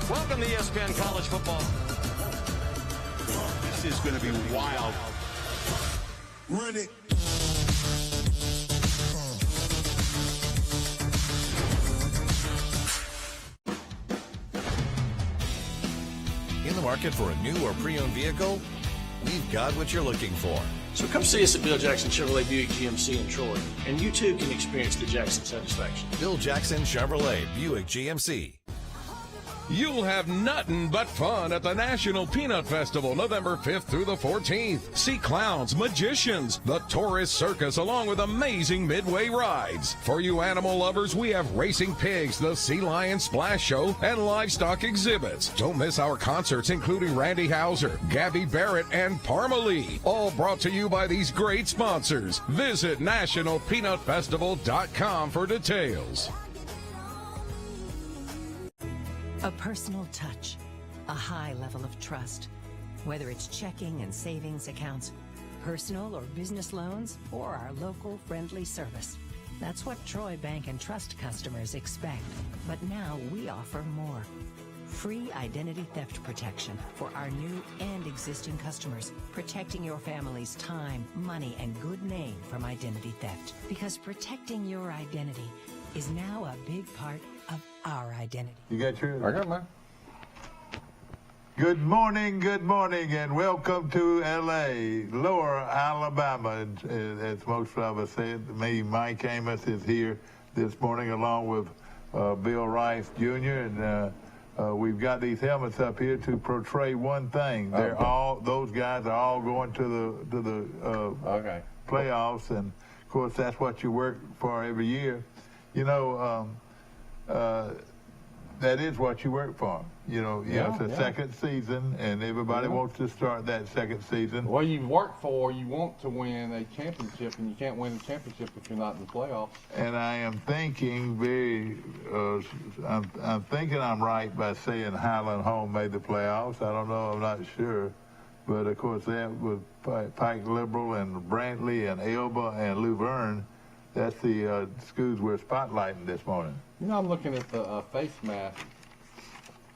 Welcome to ESPN College Football. This is going to be wild. Run it. In the market for a new or pre-owned vehicle? We've got what you're looking for. So come see us at Bill Jackson Chevrolet Buick GMC in Troy, and you too can experience the Jackson satisfaction. Bill Jackson Chevrolet Buick GMC. You'll have nothing but fun at the National Peanut Festival, November 5th through the 14th. See clowns, magicians, the tourist circus, along with amazing midway rides. For you animal lovers, we have racing pigs, the Sea Lion Splash Show, and livestock exhibits. Don't miss our concerts, including Randy Houser, Gabby Barrett, and Parmalee. All brought to you by these great sponsors. Visit nationalpeanutfestival.com for details. A personal touch, a high level of trust. Whether it's checking and savings accounts, personal or business loans, or our local friendly service. That's what Troy Bank and Trust customers expect. But now we offer more. Free identity theft protection for our new and existing customers, protecting your family's time, money, and good name from identity theft. Because protecting your identity is now a big part of our identity. You got yours? I got mine. Good morning, and welcome to L.A., Lower Alabama. As most of us said, me, Mike Amos, is here this morning along with Bill Rice Jr., and we've got these helmets up here to portray one thing. They're all, those guys are all going to the playoffs, and of course that's what you work for every year. You know, that is what you work for. You know, it's a second season, and everybody wants to start that second season. Well, you work for, you want to win a championship, and you can't win a championship if you're not in the playoffs. And I am thinking I'm thinking I'm right by saying Highland Home made the playoffs. I don't know, I'm not sure. But of course, that with Pike Liberal and Brantley and Elba and Luverne, that's the schools we're spotlighting this morning. You know, I'm looking at the face mask.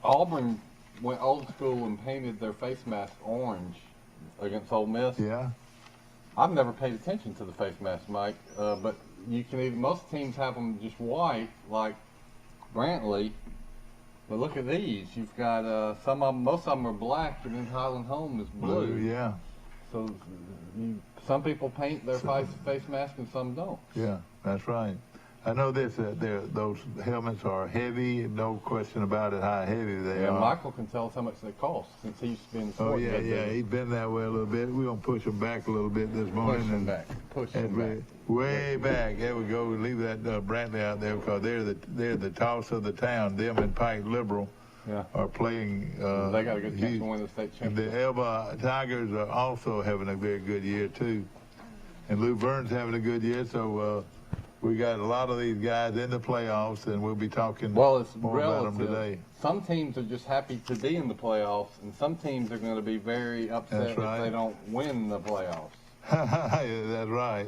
Auburn went old school and painted their face mask orange against Ole Miss. Yeah. I've never paid attention to the face mask, Mike, but you can either, most teams have them just white, like Brantley. But look at these. You've got some of them, most of them are black, and then Highland Home is blue. Yeah. So some people paint their face mask and some don't. Yeah, that's right. I know this. Those helmets are heavy. No question about it. How heavy they are. Michael can tell us how much they cost since he's been. Oh yeah. He's been that way a little bit. We're gonna push him back a little bit this morning. Push him back. Way back. There we go. We leave that Brantley out there because they're the toss of the town. Them and Pike Liberal are playing. They got a good chance to win the state championship. The Elba Tigers are also having a very good year too, and Luverne's having a good year. So. We got a lot of these guys in the playoffs, and we'll be talking more about them today. Some teams are just happy to be in the playoffs, and some teams are going to be very upset if they don't win the playoffs. That's right.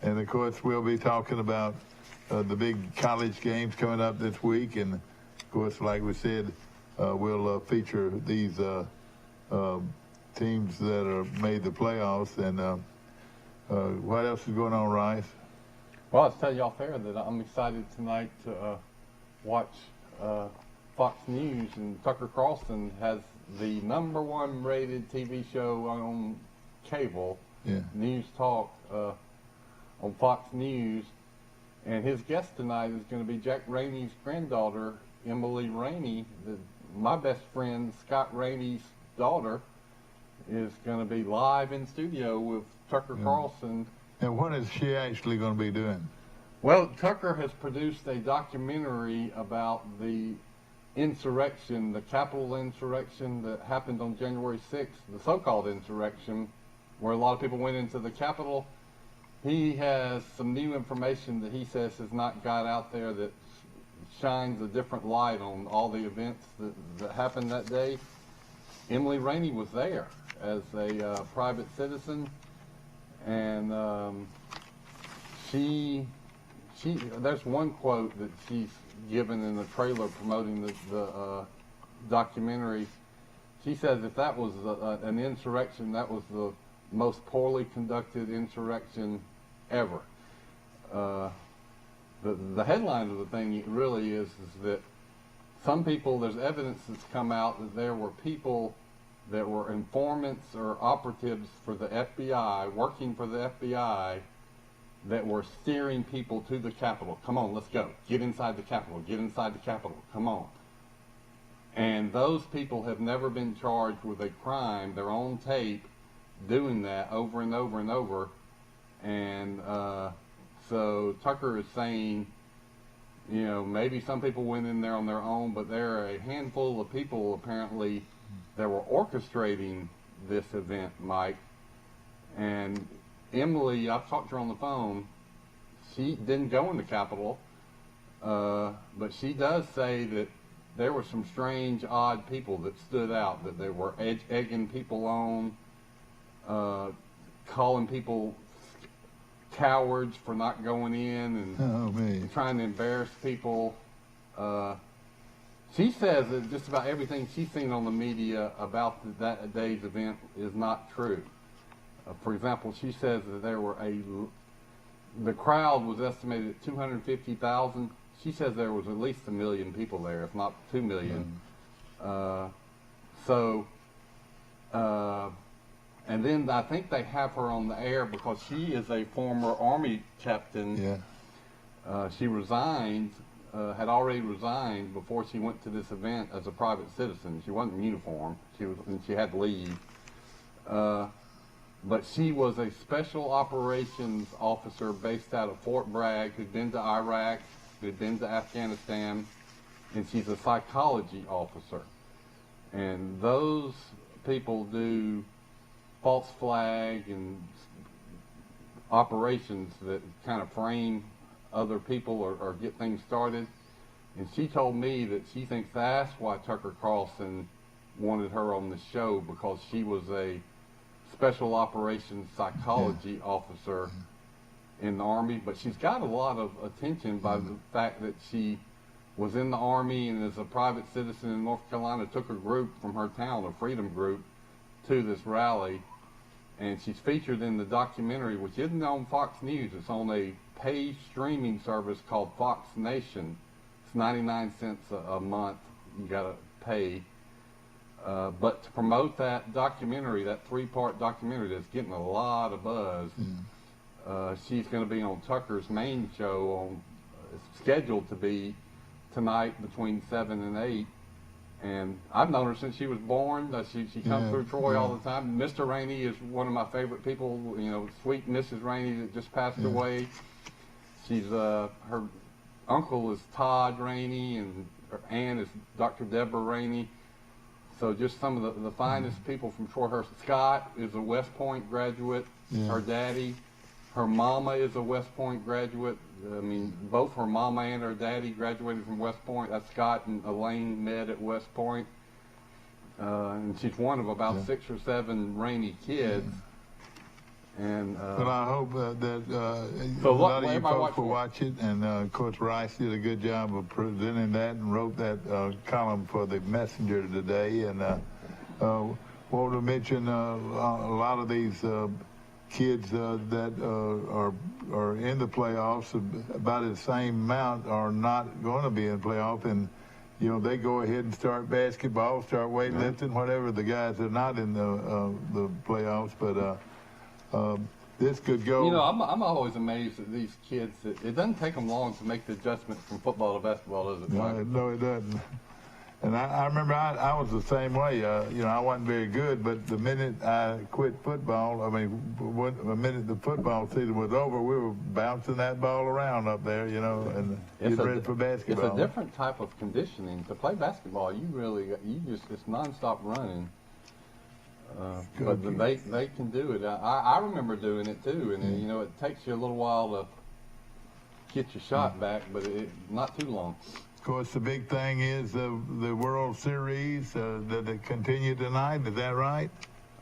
And, of course, we'll be talking about the big college games coming up this week. And, of course, like we said, we'll feature these teams that are made the playoffs. And what else is going on, Rice? Well, I'll tell y'all fair that I'm excited tonight to watch Fox News, and Tucker Carlson has the #1 rated TV show on cable, News Talk, on Fox News, and his guest tonight is going to be Jack Rainey's granddaughter, Emily Rainey. My best friend, Scott Rainey's daughter, is going to be live in studio with Tucker Carlson. And what is she actually going to be doing? Well, Tucker has produced a documentary about the insurrection, the Capitol insurrection that happened on January 6th, the so-called insurrection, where a lot of people went into the Capitol. He has some new information that he says has not got out there that shines a different light on all the events that happened that day. Emily Rainey was there as a private citizen. And there's one quote that she's given in the trailer promoting the documentary. She says if that was an insurrection, that was the most poorly conducted insurrection ever. The headline of the thing really is that some people, there's evidence that's come out that there were people that were informants or operatives for the FBI, working for the FBI, that were steering people to the Capitol. Come on, let's go. Get inside the Capitol. Get inside the Capitol. Come on. And those people have never been charged with a crime. They're on tape doing that over and over and over. And so Tucker is saying, you know, maybe some people went in there on their own, but there are a handful of people apparently that were orchestrating this event, Mike. And Emily, I've talked to her on the phone. She didn't go in the Capitol, but she does say that there were some strange, odd people that stood out, that they were egging people on, calling people cowards for not going in, and trying to embarrass people. She says that just about everything she's seen on the media about that day's event is not true. For example, she says that the crowd was estimated at 250,000. She says there was at least 1 million people there, if not 2 million. And then I think they have her on the air because she is a former Army captain. Yeah. She resigned, had already resigned before she went to this event as a private citizen. She wasn't in uniform. And she had to leave. But she was a special operations officer based out of Fort Bragg, who'd been to Iraq, who'd been to Afghanistan, and she's a psychology officer. And those people do false flag and operations that kind of frame other people or get things started. And she told me that she thinks that's why Tucker Carlson wanted her on the show, because she was a special operations psychology officer in the Army. But she's got a lot of attention by the fact that she was in the Army and as a private citizen in North Carolina took a group from her town, a freedom group, to this rally. And she's featured in the documentary, which isn't on Fox News. It's on a paid streaming service called Fox Nation. It's 99 cents a month. You got to pay. But to promote that documentary, that 3-part documentary that's getting a lot of buzz, she's going to be on Tucker's main show. It's scheduled to be tonight between 7 and 8. And I've known her since she was born. She comes through Troy all the time. Mr. Rainey is one of my favorite people. You know, sweet Mrs. Rainey that just passed away. She's her uncle is Todd Rainey, and her aunt is Dr. Deborah Rainey. So just some of the finest people from Troy. Her Scott is a West Point graduate. Her daddy, her mama is a West Point graduate. I mean, both her mama and her daddy graduated from West Point. That's Scott and Elaine met at West Point. And she's one of about 6 or 7 Rainey kids. And but I hope that a lot of you folks will watch it. And of course, Rice did a good job of presenting that and wrote that column for the Messenger today. And want to mention a lot of these kids that are in the playoffs, about the same amount are not going to be in the playoff. And you know, they go ahead and start basketball, start weightlifting, whatever. The guys are not in the playoffs, but. This could go. You know, I'm always amazed at these kids. It doesn't take them long to make the adjustment from football to basketball, does it? No, it doesn't. And I remember I was the same way. You know, I wasn't very good, but the minute I quit football, the minute the football season was over, we were bouncing that ball around up there, you know, and getting ready for basketball. It's a different type of conditioning. To play basketball, it's nonstop running. But they can do it. I remember doing it too, and you know, it takes you a little while to get your shot back, but not too long. Of course, the big thing is the World Series that it continue tonight. Is that right?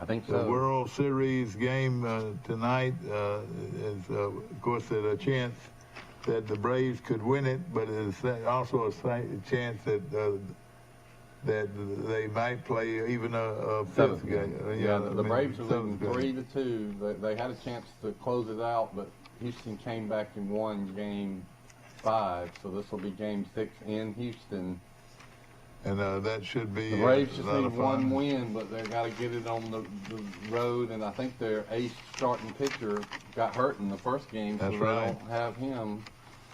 I think so. The World Series game tonight is, of course, a chance that the Braves could win it, but it's also a chance that that they might play even a Seventh fifth game. game. Yeah, the Braves are leading seventh game. 3-2. They had a chance to close it out, but Houston came back and won Game 5. So this will be Game 6 in Houston. And that should be The Braves just a lot need of one fun. win, but they got to get it on the road. And I think their ace starting pitcher got hurt in the first game, so That's they right. don't have him.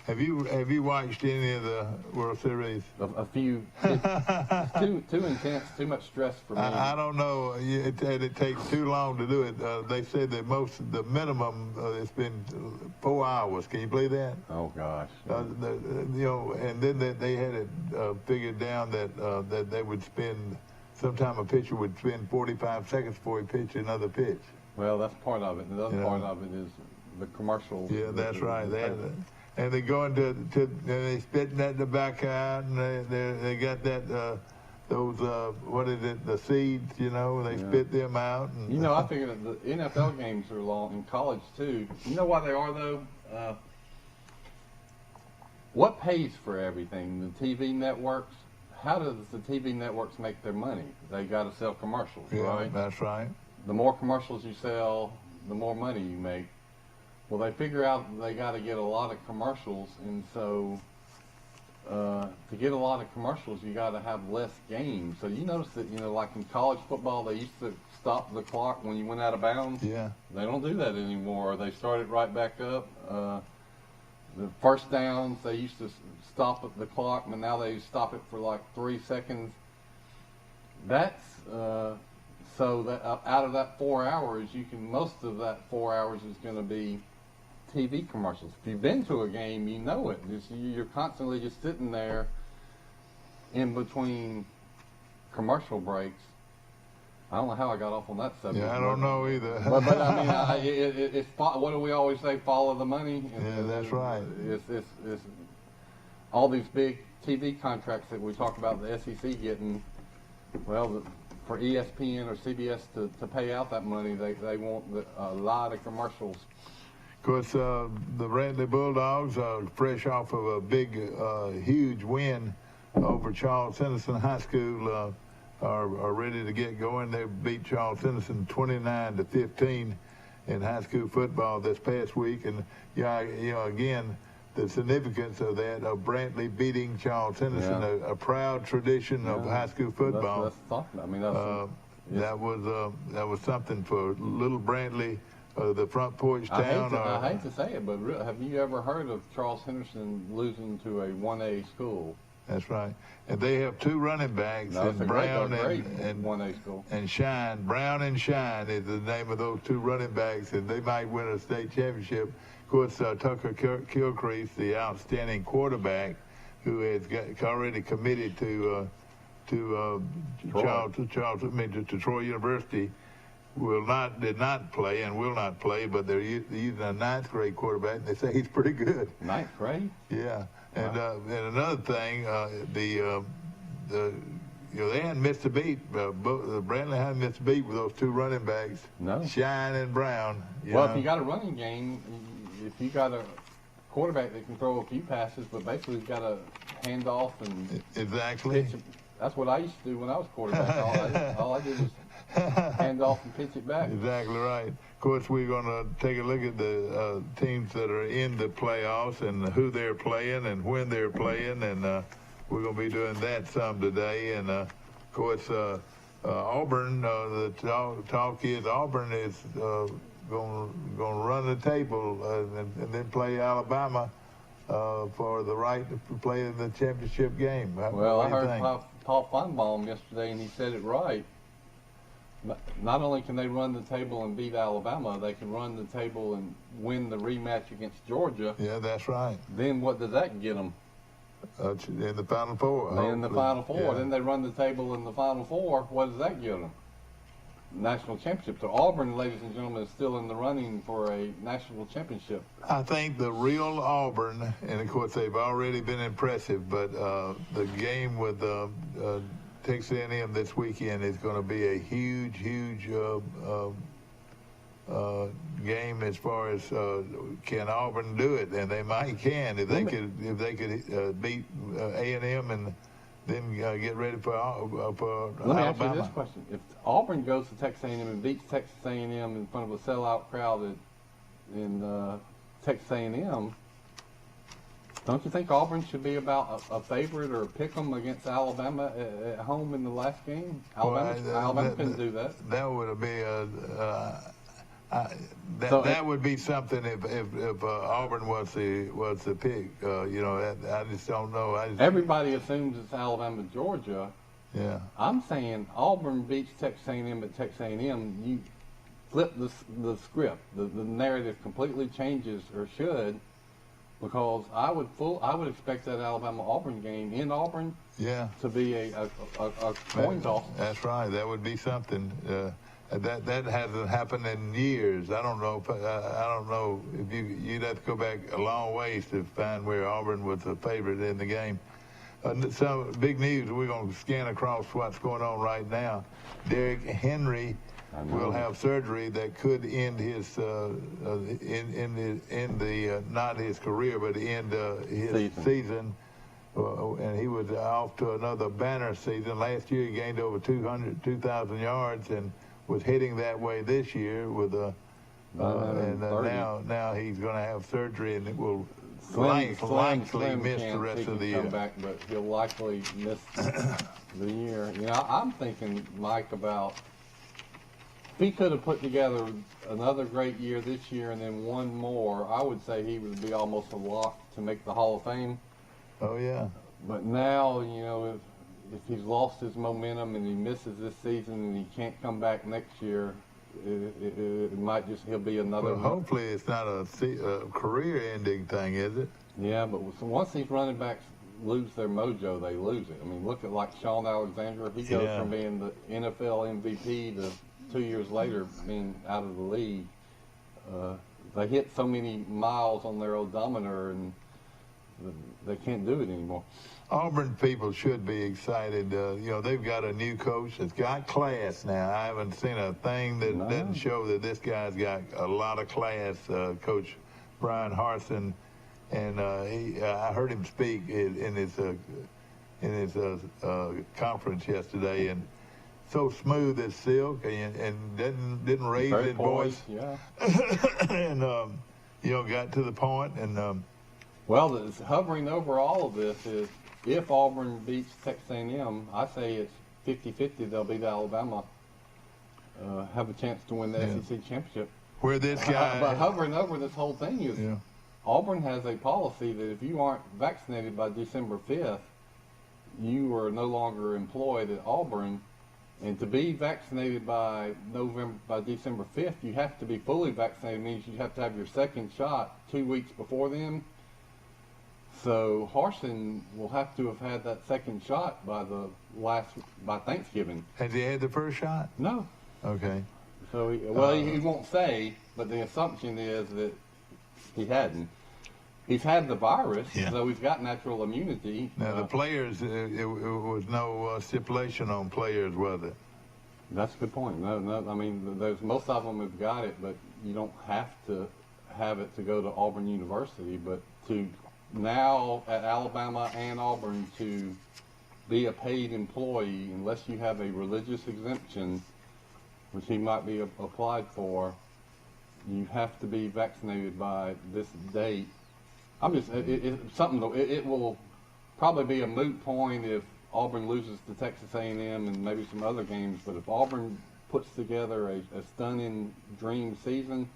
Have you watched any of the World Series? A few. It's too intense, too much stress for me. I don't know. It takes too long to do it. They said that the minimum it's been 4 hours. Can you believe that? Oh gosh. And then they had it figured down that they would spend. Sometime a pitcher would spend 45 seconds before he pitched another pitch. Well, that's part of it. And the other part of it is the commercial. Yeah, that's right. And they go into and they spitting that in the back out, and they got that those what is it, the seeds, they spit them out. And, I figure that the NFL games are long, in college too. You know why they are though? What pays for everything? The TV networks. How does the TV networks make their money? They got to sell commercials, right? That's right. The more commercials you sell, the more money you make. Well, they figure out they got to get a lot of commercials, and so to get a lot of commercials, you got to have less games. So you notice that, like in college football, they used to stop the clock when you went out of bounds. Yeah. They don't do that anymore. They start it right back up. The first downs, they used to stop the clock, but now they stop it for like 3 seconds. That's so that out of that 4 hours, most of that 4 hours is going to be TV commercials. If you've been to a game, you know it. You're constantly just sitting there in between commercial breaks. I don't know how I got off on that subject. Yeah, I don't know either. but I mean, it's what do we always say? Follow the money. Yeah, that's right. It's all these big TV contracts that we talk about the SEC getting. Well, for ESPN or CBS to pay out that money, they want a lot of commercials. Of course, the Brantley Bulldogs are fresh off of a big, huge win over Charles Henderson High School. Are ready to get going. They beat Charles Henderson 29-15 in high school football this past week, and again, the significance of that of Brantley beating Charles Henderson, a proud tradition of high school football. That's something. I mean, that was something for little Brantley. The front porch town. I hate to say it, but have you ever heard of Charles Henderson losing to a 1A school? That's right. And they have two running backs, Brown and 1A school. And Shine. Brown and Shine is the name of those two running backs, and they might win a state championship. Of course, Tucker Kilcrease, the outstanding quarterback, who has already committed to Troy University, did not play and will not play, but they're using a ninth grade quarterback, and they say he's pretty good. Ninth grade? Yeah. And another thing, they hadn't missed a beat. Brantley hadn't missed a beat with those two running backs, no. Shine and Brown. If you got a running game, if you got a quarterback that can throw a few passes, but basically he's got to hand off and exactly. Pitch it. That's what I used to do when I was quarterback. all I did was hand off and pitch it back. Exactly right. Of course, we're going to take a look at the teams that are in the playoffs and who they're playing and when they're playing, and we're going to be doing that some today. And, of course, Auburn, the talk is Auburn is going to run the table and then play Alabama for the right to play in the championship game. Well, I heard Paul Feinbaum yesterday, and he said it right. Not only can they run the table and beat Alabama, they can run the table and win the rematch against Georgia. Yeah, that's right. Then what does that get them? In the Final Four. In the Final Four. Yeah. Then they run the table in the Final Four. What does that get them? National championship. So Auburn, ladies and gentlemen, is still in the running for a national championship. I think the real Auburn, and of course they've already been impressive, but the game with Texas A&M this weekend is going to be a huge game as far as can Auburn do it, and they might can if they could beat A&M in then get ready for Let me Alabama. ask you this question: if Auburn goes to Texas A&M and beats Texas A&M in front of a sellout crowd in Texas A&M, don't you think Auburn should be about a favorite or a pick 'em against Alabama at home in the last game? Alabama couldn't do that. That would be that would be something if Auburn was the pick. I just don't know. Everybody assumes it's Alabama, Georgia. Yeah. I'm saying Auburn beats Texas A&M at Texas A&M. You flip the script. The narrative completely changes, or should, because I would expect that Alabama-Auburn game in Auburn to be a coin toss. That's right. That would be something. That hasn't happened in years. I don't know if you'd have to go back a long ways to find where Auburn was a favorite in the game. Some big news. We're going to scan across what's going on right now. Derrick Henry will have surgery that could end his not his career, but end his season. And he was off to another banner season. Last year he gained over 2,000 yards and was heading that way this year with now he's going to have surgery, and it will likely miss the rest of the year. Come back, but he'll likely miss the year. I'm thinking, Mike, about if he could have put together another great year this year and then one more, I would say he would be almost a lock to make the Hall of Fame. Oh yeah. But now, if he's lost his momentum and he misses this season and he can't come back next year, it might he'll be another. Well, hopefully it's not a career-ending thing, is it? Yeah, but once these running backs lose their mojo, they lose it. I mean, look at like Shaun Alexander. He goes from being the NFL MVP to 2 years later being out of the league. They hit so many miles on their odometer and they can't do it anymore. Auburn people should be excited. They've got a new coach that's got class now. I haven't seen a thing that doesn't show that this guy's got a lot of class. Coach Brian Harsin, and I heard him speak in his conference yesterday, and so smooth as silk, and didn't raise his voice. Yeah. And got to the point, and. Well, hovering over all of this is if Auburn beats Texas A&M, I say it's 50-50 they'll beat Alabama, have a chance to win the SEC championship. Where this guy... But hovering over this whole thing is Auburn has a policy that if you aren't vaccinated by December 5th, you are no longer employed at Auburn. And to be vaccinated by December 5th, you have to be fully vaccinated. It means you have to have your second shot 2 weeks before then. So Harsin will have to have had that second shot by Thanksgiving. Has he had the first shot? No. Okay. So he won't say, but the assumption is that he hadn't. He's had the virus, so he's got natural immunity. Now the players, it was no stipulation on players, was it? That's a good point. No. I mean, most of them have got it, but you don't have to have it to go to Auburn University. But to now at Alabama and Auburn to be a paid employee, unless you have a religious exemption, which he might be applied for, you have to be vaccinated by this date. It will probably be a moot point if Auburn loses to Texas A&M and maybe some other games, but if Auburn puts together a stunning dream season,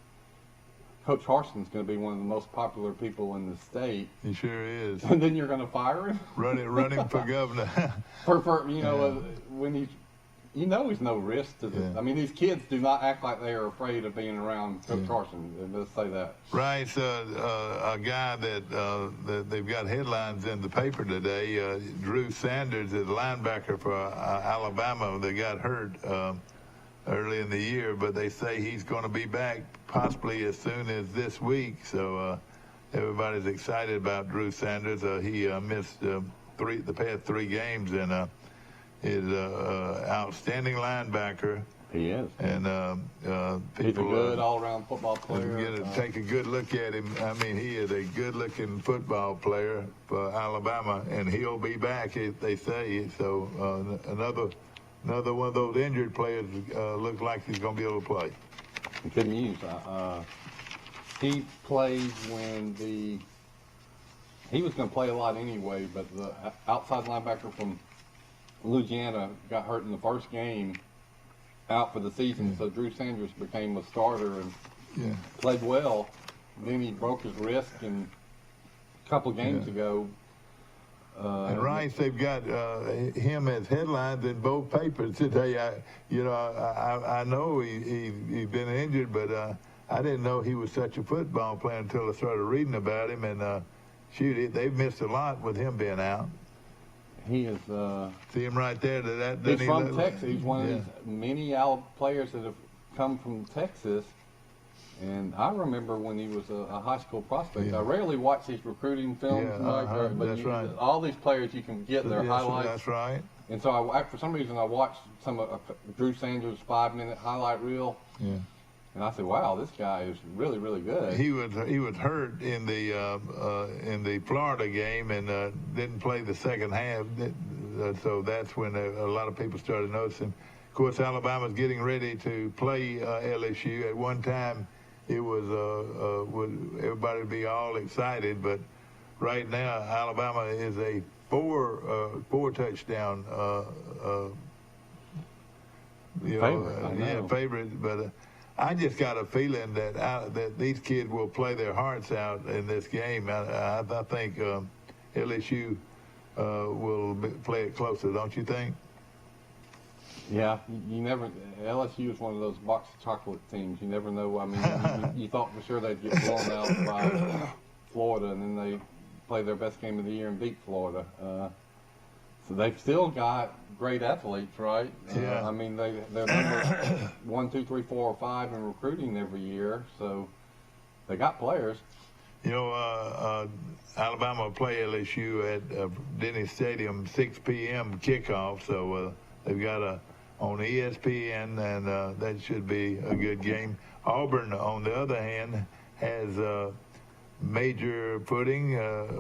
Coach Harsin's going to be one of the most popular people in the state. He sure is. And then you're going to fire him? Run him for governor. When he's no risk to this. I mean, these kids do not act like they are afraid of being around Coach Harsin. Let's say that. Right. A guy that they've got headlines in the paper today, Drew Sanders, is linebacker for Alabama. They got hurt early in the year, but they say he's going to be back possibly as soon as this week. So everybody's excited about Drew Sanders. He missed the past 3 games and is outstanding linebacker. He is. And He's a people good all-around football player. take a good look at him. I mean, he is a good-looking football player for Alabama, and he'll be back, they say. So another one of those injured players looks like he's going to be able to play. Good news. He played when he was going to play a lot anyway, but the outside linebacker from Louisiana got hurt in the first game, out for the season. So Drew Sanders became a starter and played well. Then he broke his wrist and a couple of games ago. And Rice, they've got him as headlines in both papers today. I know he's been injured, but I didn't know he was such a football player until I started reading about him. And they've missed a lot with him being out. He is. See him right there. He's from Texas. He's one of these many players that have come from Texas. And I remember when he was a high school prospect. Yeah. I rarely watch these recruiting films, but that's right. All these players, you can get their highlights. That's right. And so, for some reason, I watched some of Drew Sanders' 5-minute highlight reel. Yeah. And I said, "Wow, this guy is really, really good." He was hurt in the Florida game and didn't play the second half. So that's when a lot of people started noticing. Of course, Alabama's getting ready to play LSU. At one time, it was everybody would be all excited, but right now Alabama is a four touchdown favorite. But I just got a feeling that these kids will play their hearts out in this game. I think LSU will play it closer, don't you think? Yeah, you never. LSU is one of those box of chocolate teams. You never know. I mean, you thought for sure they'd get blown out by Florida, and then they play their best game of the year and beat Florida. So they've still got great athletes, right? Yeah. I mean, they're number 1, 2, 3, 4, or 5 in recruiting every year, so they got players. You know, Alabama will play LSU at Denny Stadium, 6 p.m. kickoff. So they've got on ESPN, and that should be a good game. Auburn, on the other hand, has major footing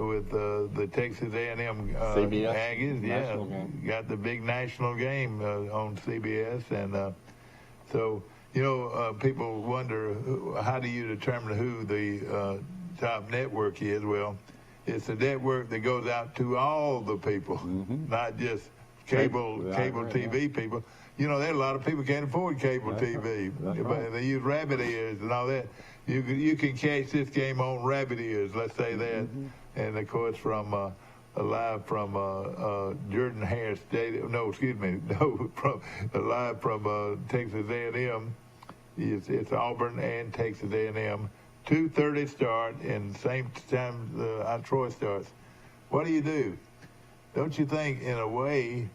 with the Texas A&M CBS Aggies. national game. Got the big national game on CBS, and so people wonder how do you determine who the top network is. Well, it's a network that goes out to all the people, not just cable TV people. You know, there are a lot of people can't afford cable TV. Right. They use rabbit ears and all that. You can catch this game on rabbit ears, let's say that. And of course, from live from Jordan Hare Stadium. Live from Texas A&M. It's Auburn and Texas A&M. 2:30 start, and same time Troy starts. What do? Don't you think, in a way,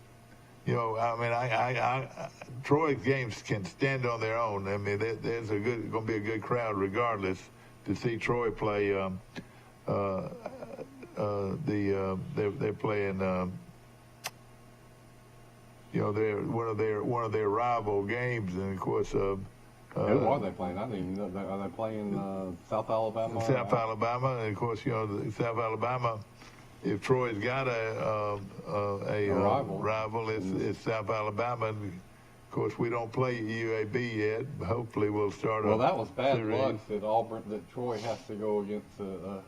Troy's games can stand on their own. I mean, there's going to be a good crowd regardless to see Troy play. They're playing. They're one of their rival games, and of course. Who are they playing? I didn't even know. Are they playing South Alabama? South Alabama, and of course, South Alabama. If Troy's got a rival, it's South Alabama. And of course, we don't play UAB yet. Hopefully, we'll start. Well, that was bad luck that Troy has to go against a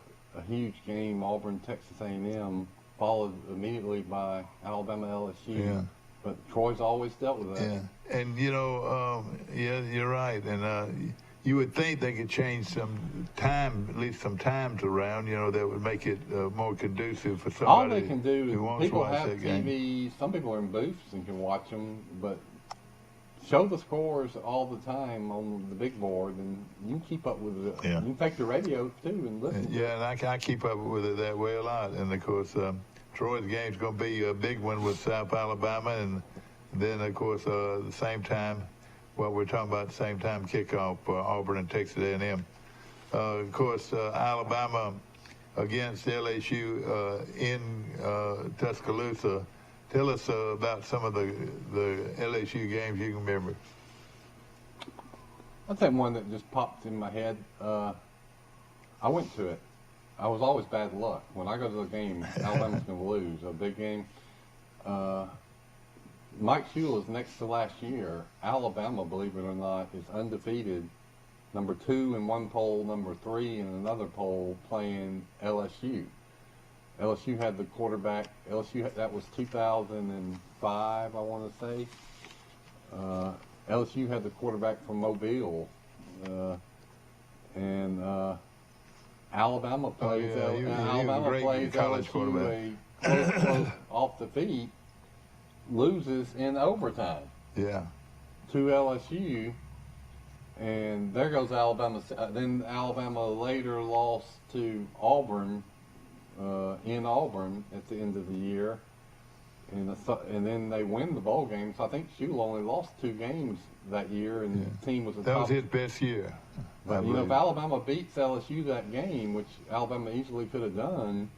huge game, Auburn, Texas A&M, followed immediately by Alabama, LSU. Yeah. But Troy's always dealt with that. Yeah, and you're right. And you would think they could change some time, at least some times around, that would make it more conducive for somebody. All they can do who is people watch have that TV. game. Some people are in booths and can watch them, but show the scores all the time on the big board, and you can keep up with it. Yeah. You can take the radio too and listen. Yeah, and I keep up with it that way a lot. And of course, Troy's game's going to be a big one with South Alabama, and then of course the same time. Well, we're talking about the same time kickoff for Auburn and Texas A&M. Of course, Alabama against LSU in Tuscaloosa. Tell us about some of the LSU games you can remember. I'll tell you one that just popped in my head. I went to it. I was always bad luck. When I go to the game, Alabama's going to lose, a big game. Mike Shula's next to last year. Alabama, believe it or not, is undefeated. Number 2 in one poll, number 3 in another poll, playing LSU. LSU had the quarterback. That was 2005, I want to say. LSU had the quarterback from Mobile, and Alabama plays. Alabama plays LSU close off the feet, loses in overtime. Yeah. To LSU, and there goes Alabama. Then Alabama later lost to Auburn in Auburn at the end of the year. And then they win the bowl game. So I think Shula only lost 2 games that year, and the team was that was his best year. But if Alabama beats LSU that game, which Alabama easily could have done,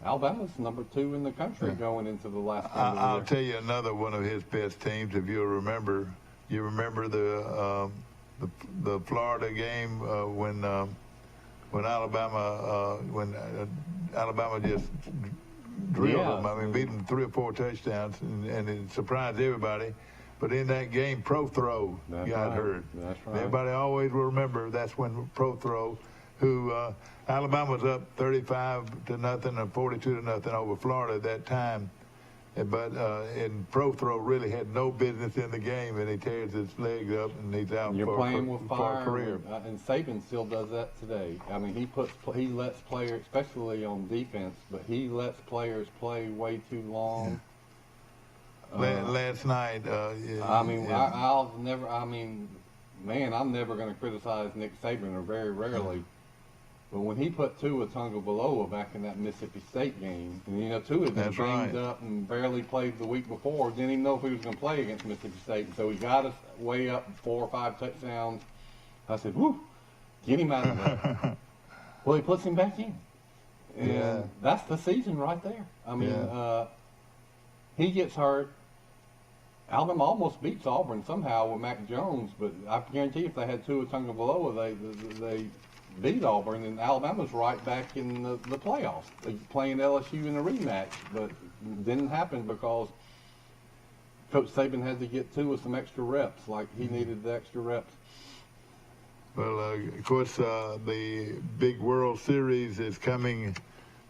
Alabama's number 2 in the country going into the last game of the year. I'll tell you another one of his best teams. If you'll remember, the Florida game when Alabama just drilled them. I mean, beat them 3 or 4 touchdowns, and it surprised everybody. But in that game, Prothro got hurt. That's right. Everybody always will remember that's when Prothro, who Alabama was up 35-0 or 42-0 over Florida at that time. But and Prothro really had no business in the game, and he tears his legs up, and he's out for a career. And Saban still does that today. I mean, he lets players, especially on defense, but he lets players play way too long. Last night, I'm never going to criticize Nick Saban, or very rarely. But when he put Tua Tagovailoa back in that Mississippi State game, and Tua had been banged up and barely played the week before, didn't even know if he was going to play against Mississippi State. So he got us way up 4 or 5 touchdowns. I said, "Whoo, get him out of there." Well, he puts him back in, and that's the season right there. I mean, he gets hurt. Alabama almost beats Auburn somehow with Mac Jones, but I guarantee if they had Tua Tagovailoa, they beat Auburn, and Alabama's right back in the playoffs, playing LSU in a rematch. But it didn't happen because Coach Saban had to get Tua some extra reps, like he needed the extra reps. Well, of course, the big World Series is coming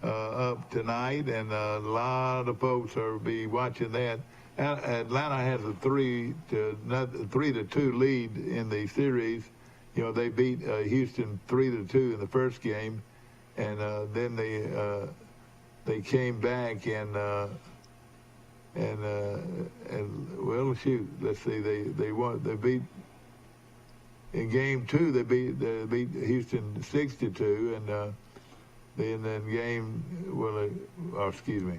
up tonight, and a lot of folks will be watching that. Atlanta has a 3-2 lead in the series. They beat Houston 3-2 in the first game, and then they came back and well, shoot, let's see, they beat in game 2. They beat Houston 6-2, and then game excuse me.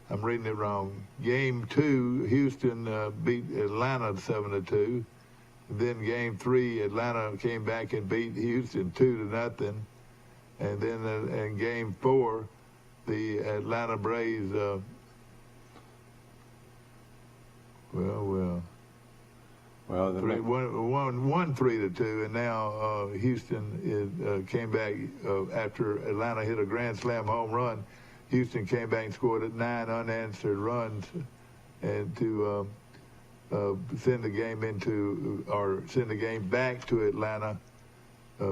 I'm reading it wrong. Game 2, Houston beat Atlanta 7-2. Then game 3, Atlanta came back and beat Houston 2-0. And then in game 4, the Atlanta Braves, won 3-2, and now Houston came back after Atlanta hit a grand slam home run. Houston came back and scored 9 unanswered runs, and to send the game back to Atlanta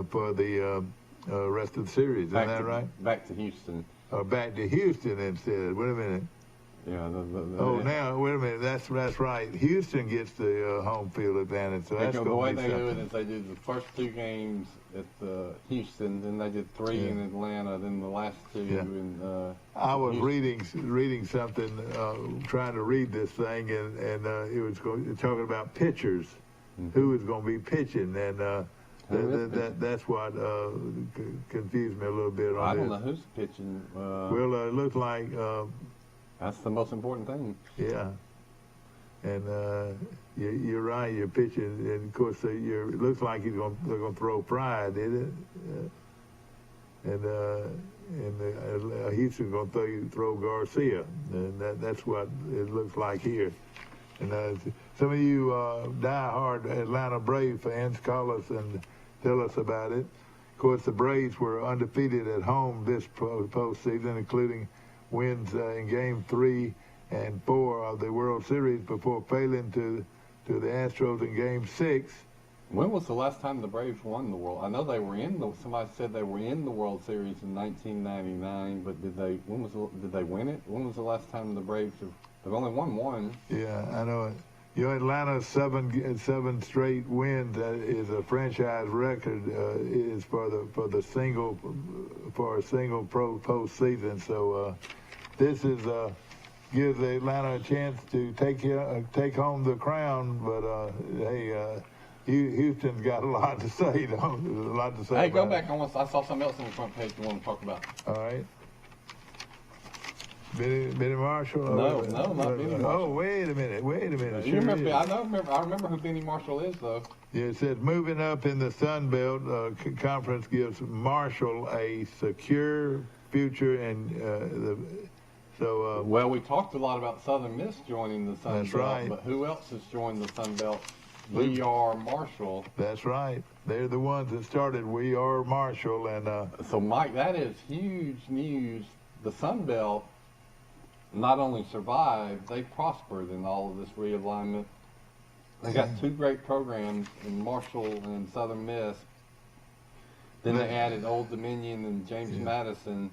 for the rest of the series. Isn't that right? Back to Houston. Back to Houston instead. Wait a minute. Yeah. Now wait a minute. That's right. Houston gets the home field advantage. So that's the way they do it is they do the first 2 games at Houston, then they did 3 in Atlanta, then the last 2 in. I was reading something, trying to read this thing, and it was talking about pitchers, who was going to be pitching, and that's what confused me a little bit on I don't this. know who's pitching. Well, it looks like. That's the most important thing. Yeah. And you're right. You're pitching, and of course, it looks like they're going to throw Pride, did it? And Houston's going to throw Garcia, and that's what it looks like here. And some of you die-hard Atlanta Braves fans call us and tell us about it. Of course, the Braves were undefeated at home this postseason, including wins in Game 3 and 4 of the World Series before failing to the Astros in Game 6. When was the last time the Braves won the World? I know they were somebody said they were in the World Series in 1999, but did they win it? When was the last time the Braves they've only won one? Yeah, I know it. Atlanta's seven straight wins is a franchise record. Is for a single pro postseason. So this is gives Atlanta a chance to take home the crown. But hey, Houston's got a lot to say. Though. A lot to say. Hey, go back. I saw something else on the front page you want to talk about. All right. Benny Marshall? No, not Benny Marshall. Oh, wait a minute. You remember? I remember who Benny Marshall is, though. Yeah, it says moving up in the Sun Belt conference gives Marshall a secure future, and well, we talked a lot about Southern Miss joining the Sun Belt. That's right. But who else has joined the Sun Belt? We Are Marshall. That's right. They're the ones that started We Are Marshall, and so Mike, that is huge news. The Sun Belt not only survived, they prospered in all of this realignment. They got two great programs in Marshall and Southern Miss. Then they added Old Dominion and James Madison.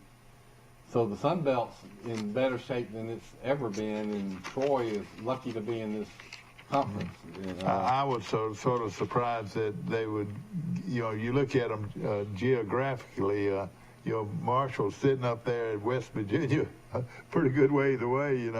So the Sun Belt's in better shape than it's ever been, and Troy is lucky to be in this conference. I was sort of surprised that they would, you look at them geographically, Marshall's sitting up there at West Virginia, pretty good ways away,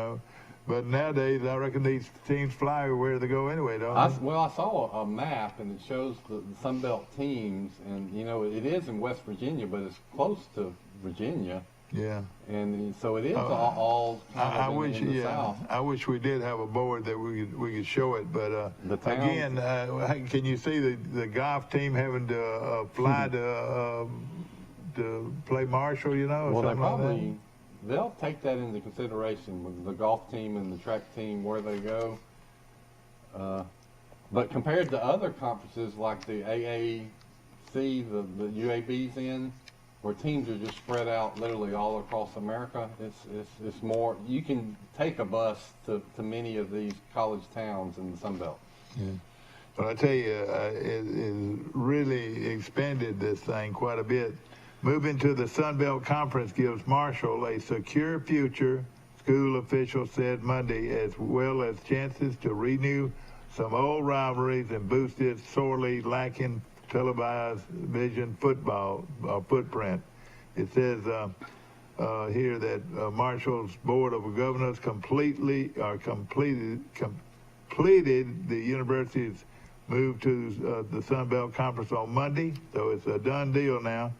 But nowadays, I reckon these teams fly where they go anyway, don't they? Well, I saw a map, and it shows the Sun Belt teams, and, it is in West Virginia, but it's close to Virginia. Yeah. And so it is all kind of in the South. I wish we did have a board that we could show it, but again, can you see the golf team having to fly to play Marshall, Well, they'll take that into consideration with the golf team and the track team where they go. But compared to other conferences like the AAC, the UAB's in, where teams are just spread out literally all across America, it's more, you can take a bus to many of these college towns in the Sun Belt. Yeah. But I tell you, it really expanded this thing quite a bit. Moving to the Sun Belt Conference gives Marshall a secure future, school officials said Monday, as well as chances to renew some old rivalries and boost its sorely lacking televised vision football footprint. It says here that Marshall's Board of Governors completed the university's move to the Sun Belt Conference on Monday, so it's a done deal now.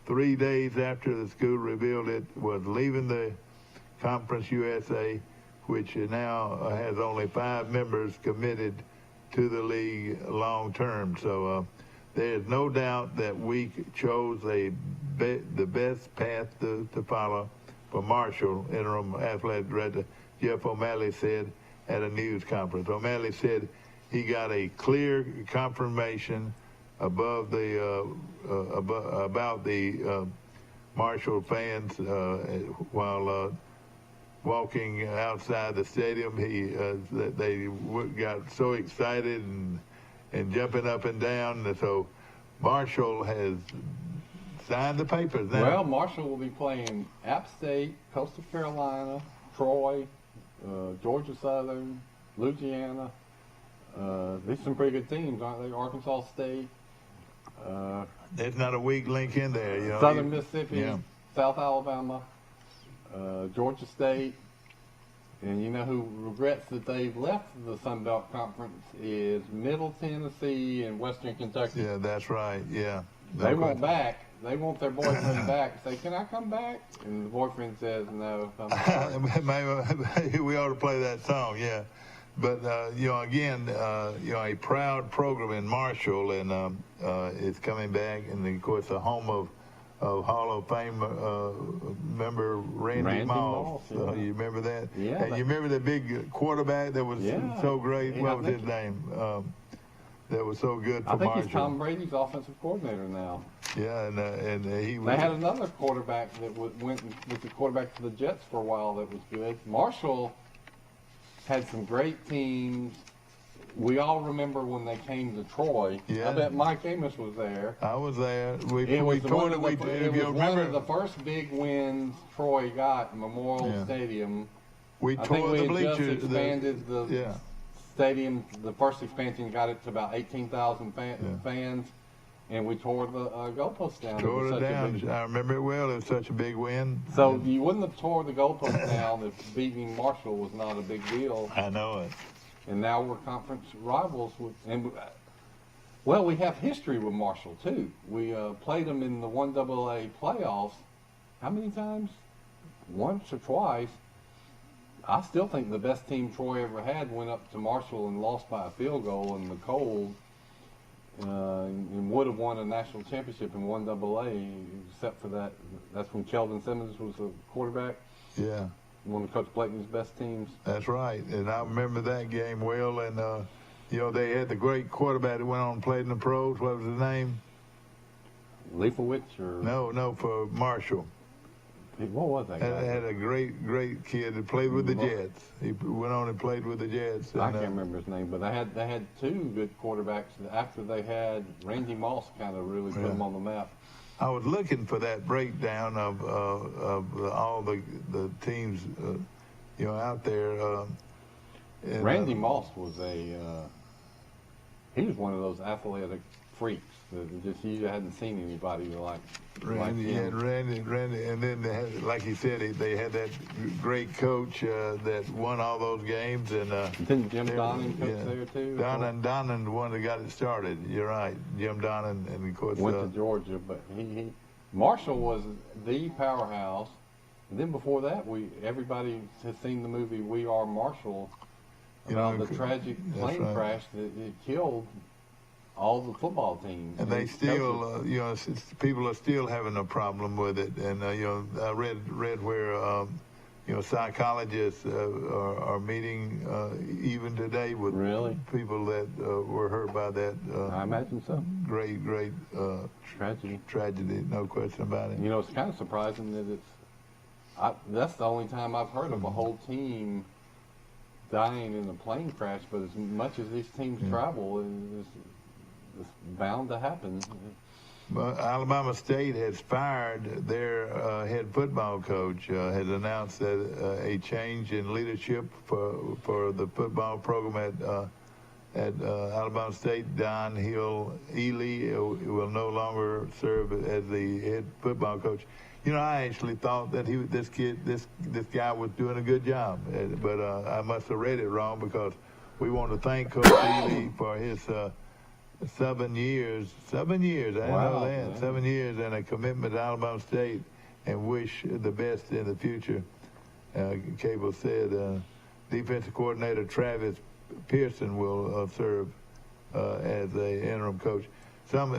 3 days after the school revealed it was leaving the Conference USA, which now has only 5 members committed to the league long term. So there's no doubt that we chose the best path to follow for Marshall, interim athletic director Jeff O'Malley said at a news conference. O'Malley said he got a clear confirmation about the Marshall fans while walking outside the stadium. They got so excited and jumping up and down. And so Marshall has signed the papers now. Well, Marshall will be playing App State, Coastal Carolina, Troy, Georgia Southern, Louisiana. These are some pretty good teams, aren't they? Arkansas State. There's not a weak link in there. Southern Mississippi, South Alabama, Georgia State. And you know who regrets that they've left the Sun Belt Conference is Middle Tennessee and Western Kentucky. Yeah, that's right. Yeah. They want back. They want their boyfriend back. Say, can I come back? And the boyfriend says, no. Maybe we ought to play that song, yeah. But, again, a proud program in Marshall, and it's coming back. And, of course, the home Hall of Fame member Randy Moss. Yeah. You remember that? Yeah. And you remember the big quarterback that was so great? Yeah, What was his name? That was so good for I think Marshall. he's Tom Brady's offensive coordinator now. Yeah, and he was. They had another quarterback that went with the quarterback to the Jets for a while that was good. Marshall had some great teams. We all remember when they came to Troy. Yeah. I bet Mike Amos was there. I was there. It was one of remember, the first big wins Troy got in Memorial Stadium. we I think tore we the had bleachers. just expanded the stadium. The first expansion got it to about 18,000 fans, and we tore the goalposts down. Tore it was such a down. big- I remember it well. It was such a big win. So you wouldn't have tore the goalposts down if beating Marshall was not a big deal. I know it. And now we're conference rivals well, we have history with Marshall too. We played them in the 1AA playoffs. How many times? Once or twice. I still think the best team Troy ever had went up to Marshall and lost by a field goal in the cold, and would have won a national championship in 1AA, except for that. That's when Kelvin Simmons was the quarterback. Yeah. One of Coach Blakeney's best teams. That's right, and I remember that game well. And they had the great quarterback that went on and played in the pros. What was his name? Leifowitz or No, for Marshall. What was that guy? Had a great kid that played with the Jets. He went on and played with the Jets. I can't remember his name, but they had two good quarterbacks after they had Randy Moss kind of really put them on the map. I was looking for that breakdown of all the teams, out there. Randy Moss was he was one of those athletic freaks that just you hadn't seen anybody like Randy, him. Randy, and then they had, like he said, they had that great coach that won all those games, and didn't Jim Donnan coach there too? Donnan, the one that got it started. You're right, Jim Donnan, and of course went to Georgia, but Marshall was the powerhouse. And then before that, everybody has seen the movie We Are Marshall about the tragic plane crash that it killed all the football teams. And they still, people are still having a problem with it. And I read where psychologists are meeting even today with people that were hurt by that. I imagine so. Great tragedy, no question about it. It's kind of surprising that that's the only time I've heard of a whole team dying in a plane crash. But as much as these teams travel, it's bound to happen. But Alabama State has fired their head football coach. Has announced that a change in leadership for the football program at Alabama State. Don Ely will no longer serve as the head football coach. I actually thought that this guy was doing a good job, but I must have read it wrong, because we want to thank Coach Ely for his 7 years. 7 years, I didn't know that. 7 years and a commitment to Alabama State, and wish the best in the future. Cable said defensive coordinator Travis Pearson will serve as the interim coach. Some,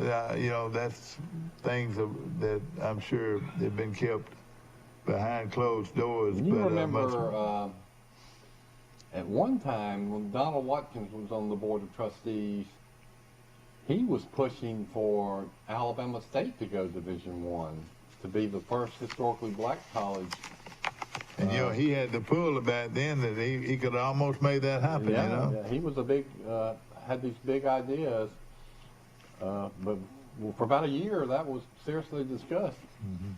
that's things that I'm sure have been kept behind closed doors. You remember at one time when Donald Watkins was on the board of trustees, he was pushing for Alabama State to go Division I, to be the first historically black college. And he had the pull about then that he could have almost made that happen. Yeah, he was had these big ideas. But for about a year, that was seriously discussed. Mm-hmm.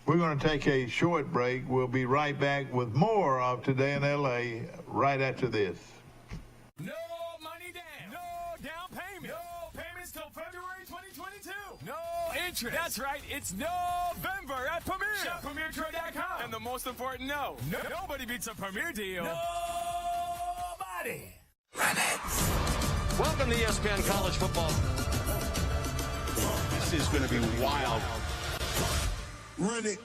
We're going to take a short break. We'll be right back with more of Today in L.A. right after this. No money down. No down payment. No payments till February 2022. No interest. That's right. It's November at Premier. Shop PremierTroy.com. And the most important nobody beats a Premier deal. Nobody. Run it. Welcome to ESPN College Football. This is going to be wild. Run it.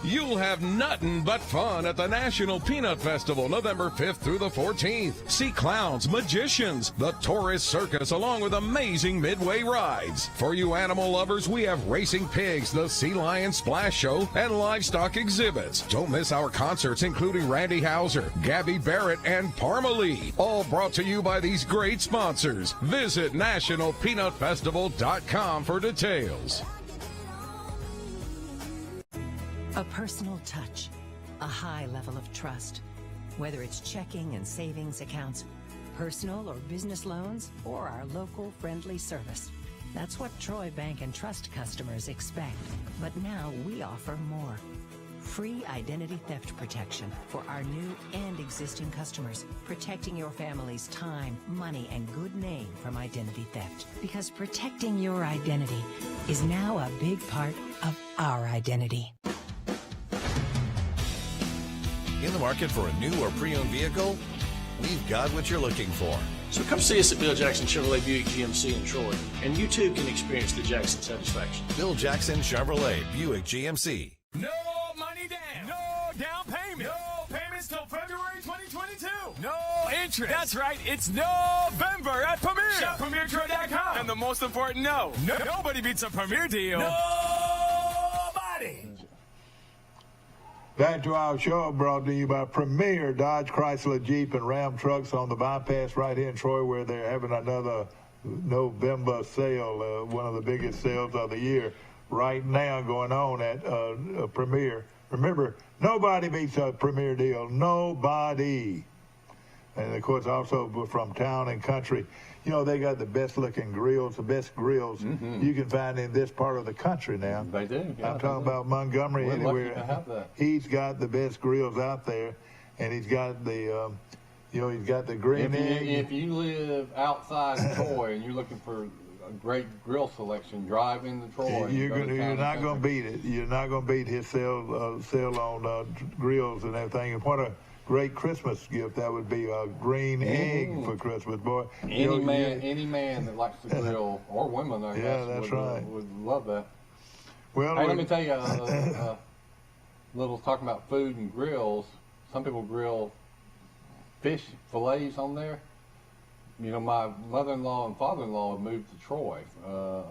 You'll have nothing but fun at the National Peanut Festival, November 5th through the 14th. See clowns, magicians, the tourist circus, along with amazing midway rides. For you animal lovers, we have racing pigs, the Sea Lion Splash Show, and livestock exhibits. Don't miss our concerts, including Randy Houser, Gabby Barrett, and Parmalee. All brought to you by these great sponsors. Visit nationalpeanutfestival.com for details. A personal touch, a high level of trust. Whether it's checking and savings accounts, personal or business loans, or our local friendly service. That's what Troy Bank and Trust customers expect. But now we offer more. Free identity theft protection for our new and existing customers, protecting your family's time, money, and good name from identity theft. Because protecting your identity is now a big part of our identity. In the market for a new or pre-owned vehicle? We've got what you're looking for. So come see us at Bill Jackson Chevrolet Buick GMC in Troy, and you too can experience the Jackson satisfaction. Bill Jackson Chevrolet Buick GMC. No money down. No down payment. No payments till February 2022. No interest. That's right. It's November at Premier. Shop PremierTroy.com. And the most important nobody beats a Premier deal. Nobody. Back to our show, brought to you by Premier Dodge, Chrysler, Jeep, and Ram trucks on the bypass right here in Troy, where they're having another November sale, one of the biggest sales of the year right now going on at Premier. Remember, nobody beats a Premier deal. Nobody. And, of course, also from town and country. You know, they got the best-looking grills, the best grills you can find in this part of the country now. They do. Yeah, I'm talking about Montgomery, We're anywhere. lucky to have that. He's got the best grills out there, and he's got the, he's got the green egg. If you live outside of Troy and you're looking for a great grill selection, drive into Troy. You're not going to beat it. You're not going to beat his sale on grills and everything. And what a great Christmas gift that would be, a green egg for Christmas, boy. Any man that likes to grill, or women, I guess, would love that. Well, hey, let me tell you a little talking about food and grills. Some people grill fish fillets on there. You know, my mother-in-law and father-in-law have moved to Troy.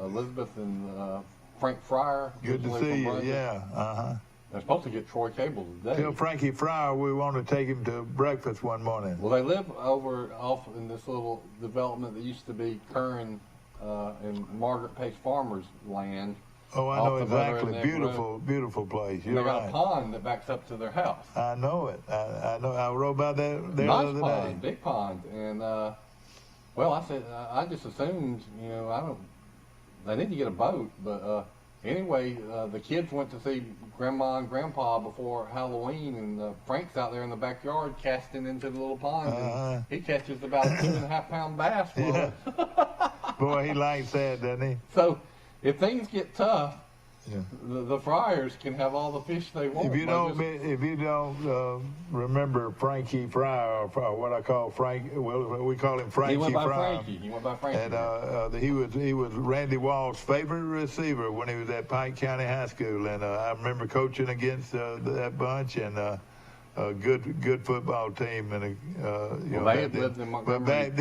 Elizabeth and Frank Fryer. Good to see you. Yeah. They're supposed to get Troy cable today. Tell Frankie Fryer we want to take him to breakfast one morning. Well, they live off in this little development that used to be Curran and Margaret Pace Farmers' land. Oh, I know exactly. Beautiful place. You're They got right. a pond that backs up to their house. I know it. I know. I rode by there the Nice other pond, day. big pond, and well, I said I just assumed, they need to get a boat, but anyway, the kids went to see Grandma and Grandpa before Halloween, and Frank's out there in the backyard casting into the little pond, and he catches about a 2.5 pound bass. Yeah. Boy, he likes that, doesn't he? So, if things get tough, the Fryers can have all the fish they want. If you don't remember Frankie Fryer, or what I call Frank, well, we call him Frankie Fryer. He went by Frankie. And he was Randy Wall's favorite receiver when he was at Pike County High School, and I remember coaching against that bunch, and a good football team, and they had lived in Montgomery. But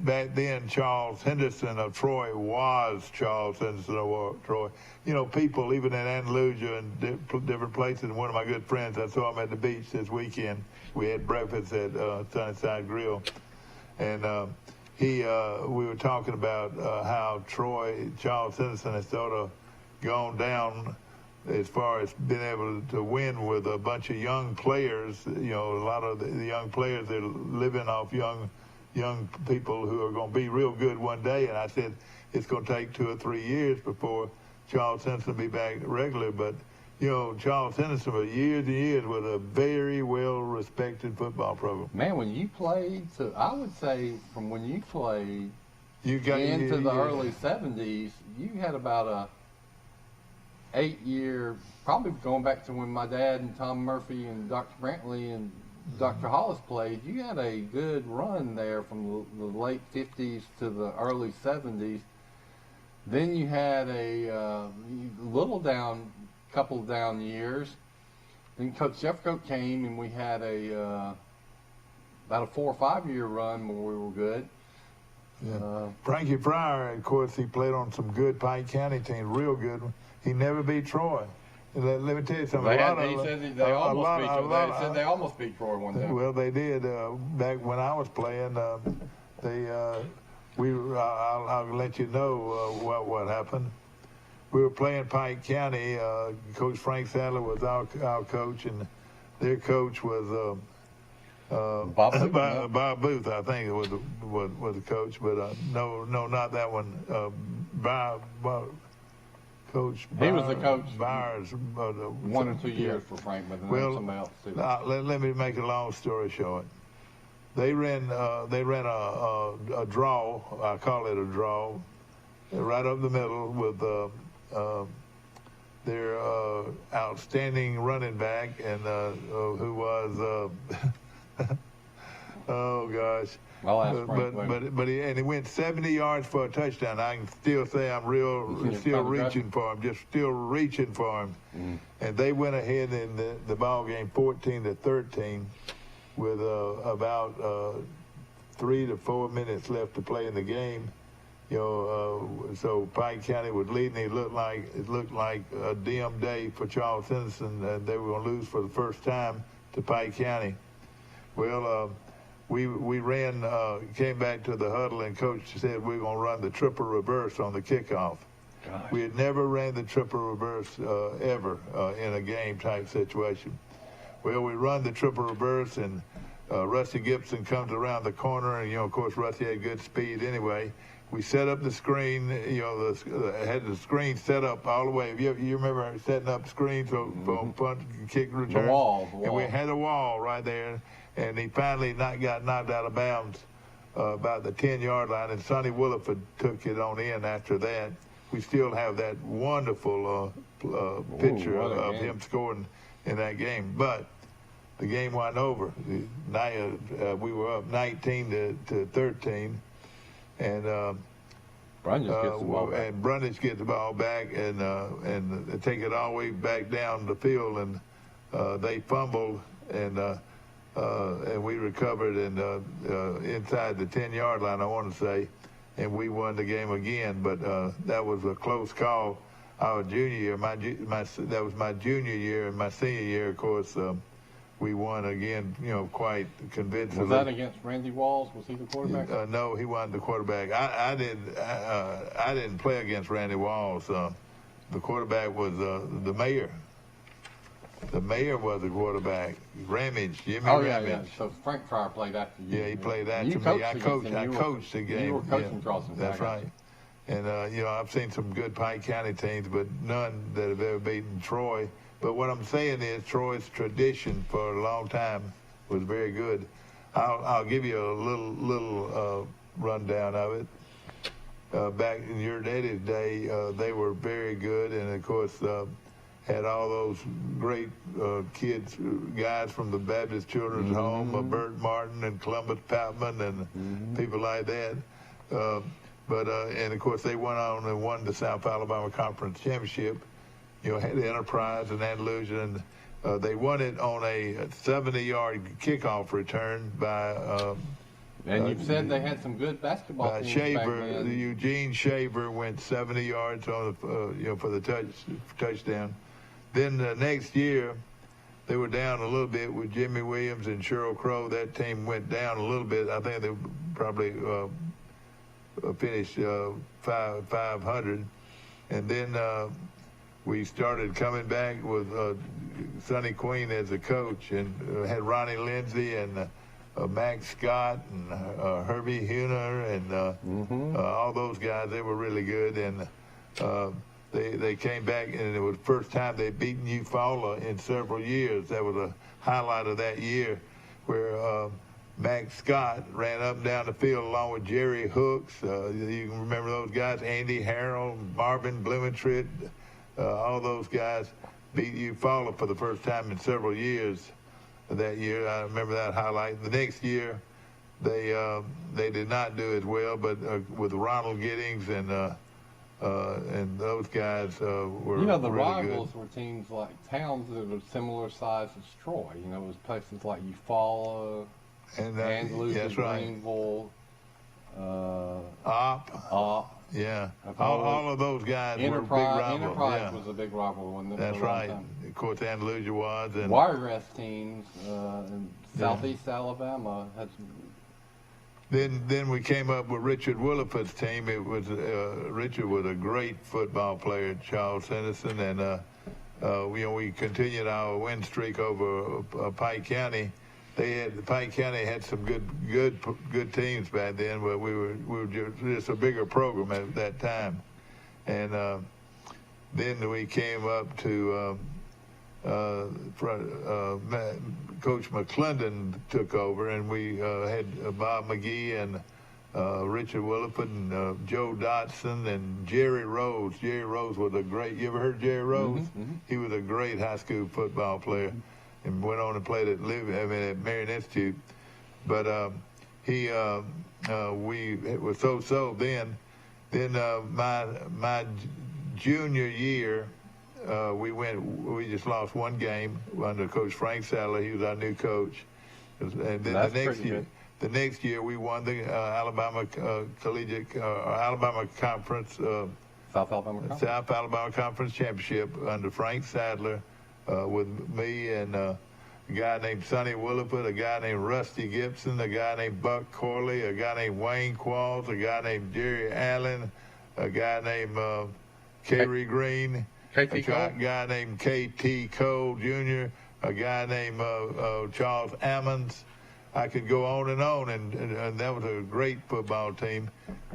back then, Charles Henderson of Troy was Charles Henderson of Troy. You know, people even in Andalusia and different places. And one of my good friends, I saw him at the beach this weekend. We had breakfast at Sunnyside Grill, and we were talking about how Charles Henderson has sort of gone down as far as being able to win with a bunch of young players. You know, a lot of the young players that are living off young people who are going to be real good one day. And I said it's going to take 2 or 3 years before Charles Henderson will be back regular. But, you know, Charles Henderson for years and years with a very well-respected football program. Man, when you played, I would say from when you played into the early 70s, you had about a 8-year, probably going back to when my dad and Tom Murphy and Dr. Brantley and Dr. Hollis played, you had a good run there from the late 50s to the early 70s. Then you had a couple down years. And Coach Jeffcoat came, and we had about a 4 or 5 year run when we were good. Yeah. Frankie Pryor, of course, he played on some good Pike County teams, real good. He never beat Troy. Let me tell you something. They said they almost beat Troy one time. Well, they did. Back when I was playing, I'll let you know what happened. We were playing Pike County. Coach Frank Sadler was our coach, and their coach was Bob Booth, I think was the coach, but no, not that one. Coach. He was the coach. Byers. 1 or 2 years for Frank, but then somebody else too. Let me make a long story short. They ran a draw. I call it a draw, right up the middle with their outstanding running back, and who was oh gosh. I'll ask Frank but he went 70 yards for a touchdown. I can still say I'm still reaching for him, Mm-hmm. And they went ahead in the ball game 14-13 with about 3 to 4 minutes left to play in the game. So Pike County was leading. It looked like a dim day for Charles Henderson, and they were going to lose for the first time to Pike County. Well, we ran, came back to the huddle, and Coach said we're going to run the triple reverse on the kickoff. Gosh. We had never ran the triple reverse ever in a game type situation. Well, we run the triple reverse, and Rusty Gibson comes around the corner, and of course Rusty had good speed anyway. We set up the screen, had the screen set up all the way. You remember setting up screens for punt, kick, return? The wall. And we had a wall right there, and he finally got knocked out of bounds about the 10-yard line, and Sonny Williford took it on in after that. We still have that wonderful picture of him scoring in that game. But the game went over. We were up 19-13. And Brundidge gets the ball back and take it all the way back down the field, and they fumbled, and we recovered inside the 10-yard line, I want to say, and we won the game again. But that was a close call. Our junior year, that was my junior year, and my senior year, of course. We won again, quite convincingly. Was that against Randy Walls? Was he the quarterback? No, he wasn't the quarterback. I didn't play against Randy Walls. The quarterback was the mayor. The mayor was the quarterback. Ramage, Jimmy Ramage. Yeah. So Frank Pryor played after you. Yeah, he played after me. I coached the game. You were coaching Charleston. That's right. And I've seen some good Pike County teams, but none that have ever beaten Troy. But what I'm saying is Troy's tradition for a long time was very good. I'll give you a little rundown of it. Back in your daddy's day, they were very good, and of course had all those great kids, guys from the Baptist Children's Home, Bert Martin and Columbus Patman and people like that. And of course they went on and won the South Alabama Conference Championship. Had the Enterprise and Andalusia, and they won it on a 70-yard kickoff return by. And you said they had some good basketball teams Shaver, back then. Eugene Shaver went 70 yards on for the touchdown. Then the next year, they were down a little bit with Jimmy Williams and Cheryl Crow. That team went down a little bit. I think they probably finished 500, and then. We started coming back with Sonny Queen as a coach, and had Ronnie Lindsay and Max Scott and Herbie Huner and all those guys. They were really good, and they came back, and it was the first time they'd beaten Eufaula in several years. That was a highlight of that year, where Max Scott ran up and down the field along with Jerry Hooks. You can remember those guys, Andy Harrell, Marvin Blumentritt. All those guys beat Eufaula for the first time in several years. That year, I remember that highlight. The next year, they did not do as well, but with Ronald Giddings and and those guys were You know, the really rivals good. were teams like towns that were similar size as Troy. You know, it was places like Eufaula, And Andalusia, that's right. Greenville, Op. Yeah. All of those guys were big rivals. Enterprise Yeah. was a big rival when That's for a long right. time. Of course, Andalusia was. And Wiregrass teams in Southeast Alabama had some. Then we came up with Richard Williford's team. It was Richard was a great football player, Charles Henderson, and we continued our win streak over Pike County. Pike County had some good teams back then, but we were just a bigger program at that time. And then we came up to Coach McClendon took over, and we had Bob McGee and Richard Williford and Joe Dotson and Jerry Rose. Jerry Rose was a great. You ever heard of Jerry Rose? Mm-hmm. He was a great high school football player, and went on and played at Marion Institute. But we were so then. Then my junior year. We just lost one game under Coach Frank Sadler. He was our new coach. And then the next year we won the Alabama Alabama Conference, South Alabama Conference Championship under Frank Sadler with me and a guy named Sonny Williford, a guy named Rusty Gibson, a guy named Buck Corley, a guy named Wayne Qualls, a guy named Jerry Allen, a guy named Kerry Green. A guy named K.T. Cole Jr., a guy named Charles Ammons. I could go on, and that was a great football team.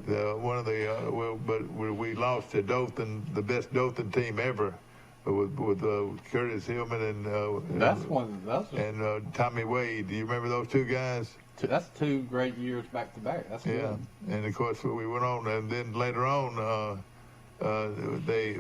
But we lost to Dothan, the best Dothan team ever, with Curtis Hillman and Tommy Wade. Do you remember those two guys? That's 2 great years back to back. That's good. And of course we went on, and then later on. They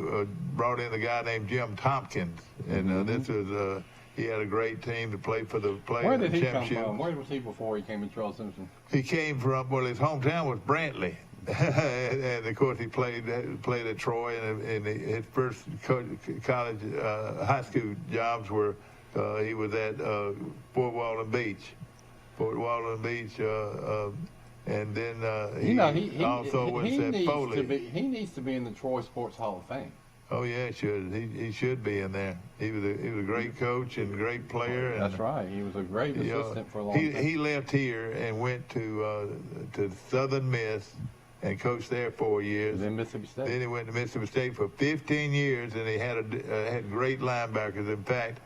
brought in a guy named Jim Tompkins, and this was he had a great team to play for the Where did he championship. come from? Where was he before he came to Charles Simpson? He came from his hometown was Brantley, and of course he played at Troy, and his first college high school jobs were he was at Fort Walton Beach, and then he also was at Foley. He needs to be in the Troy Sports Hall of Fame. Oh yeah, he should be in there. He was a great coach and great player. And, that's right. He was a great assistant for a long time. He left here and went to Southern Miss and coached there 4 years. Then Mississippi State. Then he went to Mississippi State for 15 years, and he had great linebackers. In fact,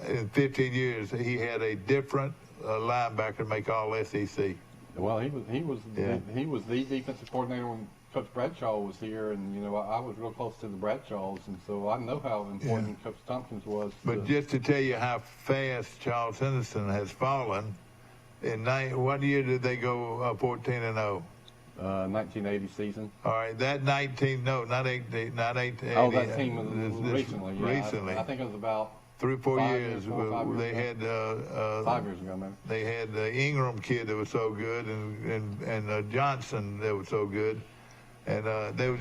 in 15 years, he had a different linebacker make all SEC. Well, he was the defensive coordinator when Coach Bradshaw was here, and I was real close to the Bradshaws, and so I know how important Coach Tompkins was. But just to tell you how fast Charles Henderson has fallen, what year did they go 14-0? 1980 season. All right, that 19, no, not 18, not 18. Oh, that team was recently. Yeah, recently. I think it was about 3 or 4 years. 5 years they ago. had 5 years ago, maybe. They had the Ingram kid that was so good, and Johnson that was so good, and they were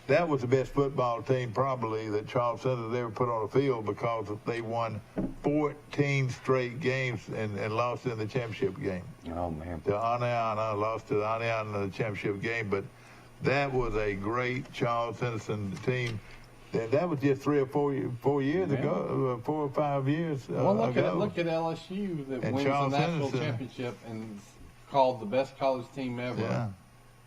that was the best football team probably that Charles Henderson ever put on the field, because they won 14 straight games and lost in the championship game. Oh man! The Aniana lost to the Aniana in the championship game, but that was a great Charles Henderson team. That was just 3 or 4 years ago, 4 or 5 years well, look ago. Look at LSU that And wins Charles the national Henderson. championship and called the best college team ever. Yeah.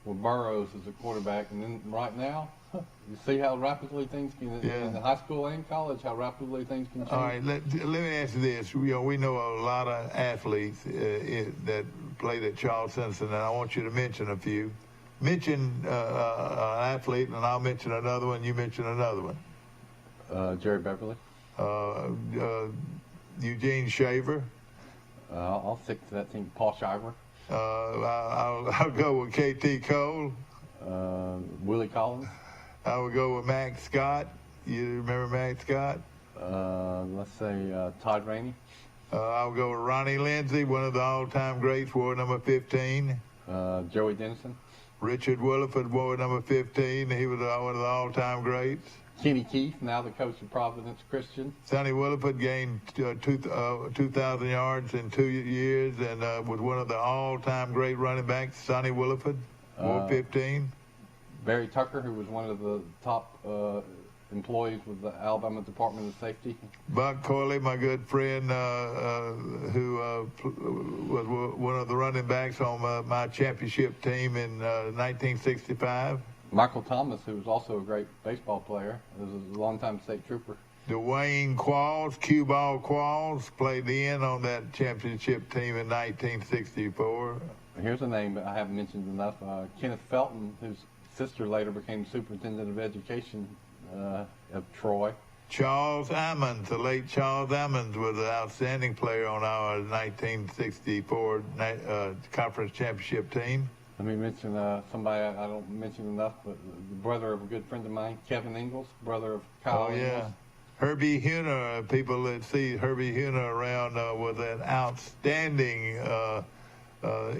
With Burroughs as a quarterback, and then right now, you see how rapidly things can in high school and college, how rapidly things can change. All right, let me ask you this. We know a lot of athletes that played at Charles Henderson, and I want you to mention a few. Mention an athlete, and I'll mention another one. You mention another one. Jerry Beverly. Eugene Shaver. I'll stick to that team. Paul Shiver. I'll go with K.T. Cole. Willie Collins. I would go with Max Scott. You remember Max Scott? Let's say Todd Rainey. I'll go with Ronnie Lindsay, one of the all-time greats, wore number 15. Joey Dennison. Richard Williford wore number 15. He was one of the all-time greats. Kenny Keith, now the coach of Providence Christian. Sonny Williford gained 2,000 yards in 2 years and was one of the all-time great running backs. Sonny Williford wore 15. Barry Tucker, who was one of the top employees with the Alabama Department of Safety. Buck Corley, my good friend, who was one of the running backs on my championship team in 1965. Michael Thomas, who was also a great baseball player, was a longtime state trooper. Dwayne Qualls, Cue Ball Qualls, played in on that championship team in 1964. Here's a name that I haven't mentioned enough. Kenneth Felton, whose sister later became superintendent of education of Troy. Charles Ammons, the late Charles Ammons, was an outstanding player on our 1964 conference championship team. Let me mention somebody I don't mention enough, but the brother of a good friend of mine, Kevin Ingalls, brother of Kyle Ingalls. Yeah. Herbie Huner, people that see Herbie Huner around was an outstanding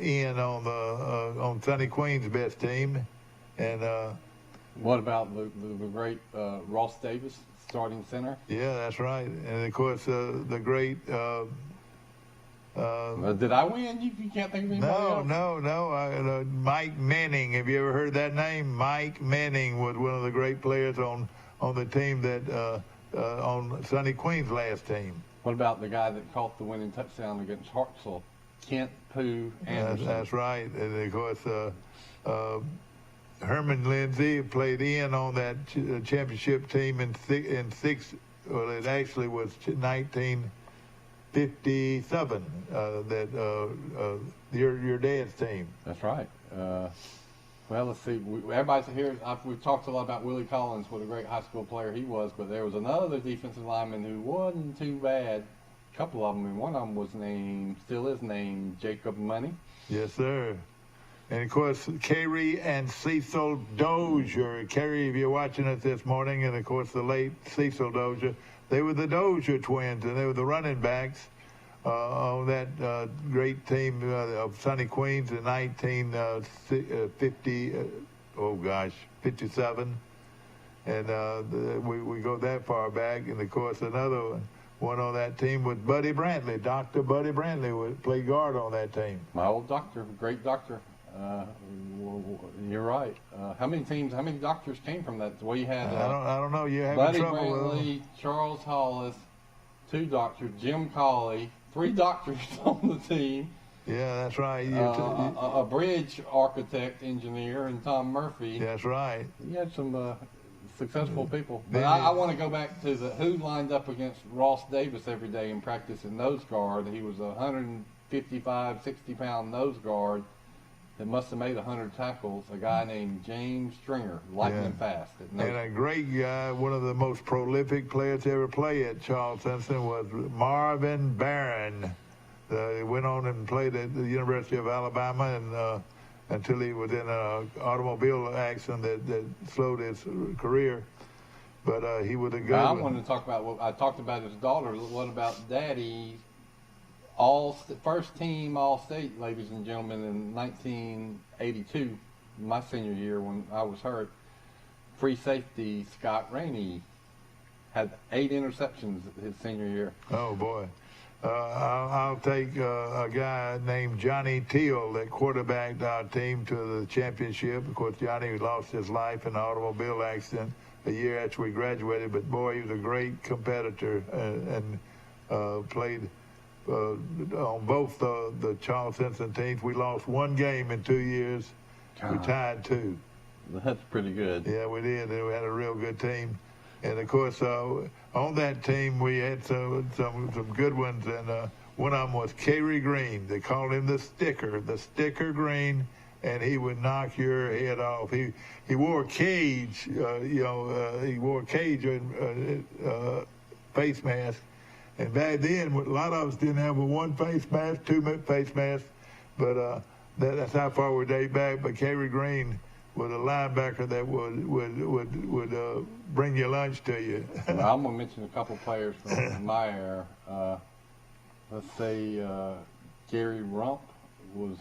in on Sonny Queen's best team. And what about the great Ross Davis, starting center? Yeah, that's right. And of course the great. Did I win? You can't think of anybody else? No. Mike Manning. Have you ever heard that name? Mike Manning was one of the great players on the team that on Sonny Queen's last team. What about the guy that caught the winning touchdown against Hartselle? Kent Pooh Anderson. That's right. And of course, Herman Lindsay played in on that championship team in six. Well, it actually was 1957. Your dad's team. That's right. Well, let's see. Everybody's here. We've talked a lot about Willie Collins, what a great high school player he was, but there was another defensive lineman who wasn't too bad. A couple of them, and one of them was still is named Jacob Money. Yes, sir. And, of course, Kerry and Cecil Dozier. Kerry, if you're watching us this morning, and, of course, the late Cecil Dozier, they were the Dozier twins, and they were the running backs on that great team of Sonny Queens in 57. And we go that far back. And, of course, another one on that team was Buddy Brantley. Dr. Buddy Brantley would play guard on that team. My old doctor, great doctor. You're right. How many doctors came from that? Well, you had I don't know. You have Buddy trouble Brantley, with Charles Hollis, 2 doctors, Jim Cawley, 3 doctors on the team. Yeah, that's right. A bridge architect, engineer, and Tom Murphy. That's right. You had some successful people. But I want to go back to who lined up against Ross Davis every day in practice in nose guard. He was a 155, 60-pound nose guard that must have made 100 tackles, a guy named James Stringer, lightning fast. And a great guy, one of the most prolific players to ever play at Charles Simpson was Marvin Barron. He went on and played at the University of Alabama and until he was in an automobile accident that slowed his career. But he was a good I wanted to talk about I talked about his daughter. What about Daddy? First team All-State, ladies and gentlemen, in 1982, my senior year when I was hurt. Free safety Scott Rainey had 8 interceptions his senior year. Oh, boy. I'll take a guy named Johnny Teal that quarterbacked our team to the championship. Of course, Johnny lost his life in an automobile accident a year after we graduated, but boy, he was a great competitor and played on both the Charles Simpson teams. We lost 1 game in 2 years. We tied 2. That's pretty good. Yeah, we did. We had a real good team. And, of course, on that team, we had some good ones, and one of them was Kerry Green. They called him the Sticker Green, and he would knock your head off. He wore a cage, he wore a cage face mask. And back then, a lot of us didn't have one face mask, 2 face masks, but that's how far we date back. But Kerry Green was a linebacker that would bring your lunch to you. Well, I'm going to mention a couple players from my era. Let's say Gary Rump was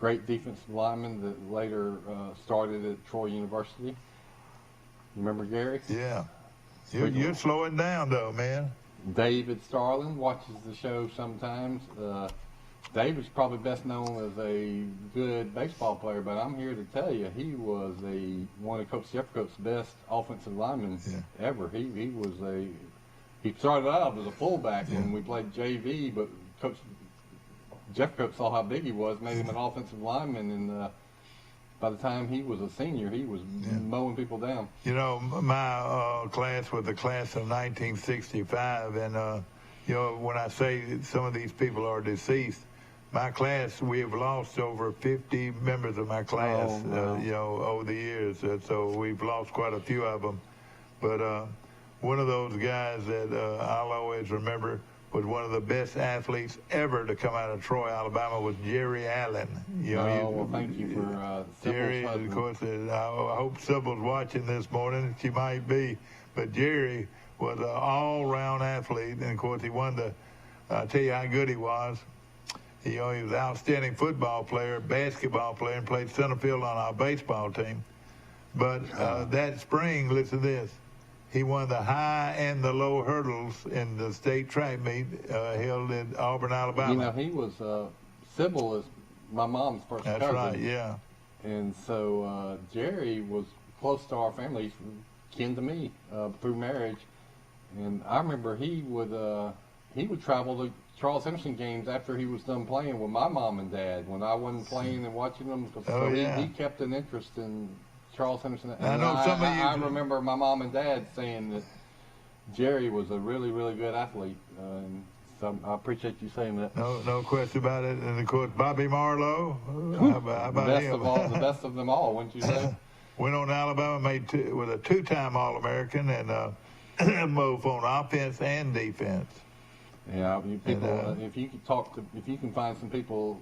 great defensive lineman that later started at Troy University. Remember Gary? Yeah. You're slowing down, though, man. David Starlin watches the show sometimes. David's probably best known as a good baseball player, but I'm here to tell you he was one of Coach Jeffcoat's best offensive linemen ever. He started out as a fullback when we played JV, but Coach Jeffcoat saw how big he was, made him an offensive lineman, and by the time he was a senior, he was mowing people down. You know, my class was the class of 1965, and you know, when I say some of these people are deceased, my class, we have lost over 50 members of my class, you know, over the years. So we've lost quite a few of them. But one of those guys that I'll always remember was one of the best athletes ever to come out of Troy, Alabama, was Jerry Allen. You know, well, thank you for Jerry. Of course, I hope Sybil's watching this morning. She might be. But Jerry was an all-round athlete, and of course, he won the. I'll tell you how good he was. He was an outstanding football player, basketball player, and played center field on our baseball team. But that spring, listen to this, he won the high and the low hurdles in the state track meet held in Auburn, Alabama. You know, he was, Sybil is my mom's first cousin. That's right, yeah. And so Jerry was close to our family, kin to me through marriage. And I remember he would travel to Charles Henderson games after he was done playing with my mom and dad when I wasn't playing and watching them. So he kept an interest in Charles Henderson. And I remember my mom and dad saying that Jerry was a really, really good athlete. And so I appreciate you saying that. No question about it. And of course, Bobby Marlowe. How about him? The best of them all, wouldn't you say? Went on to Alabama, was a two-time All-American, and both on offense and defense. Yeah, if you can find some people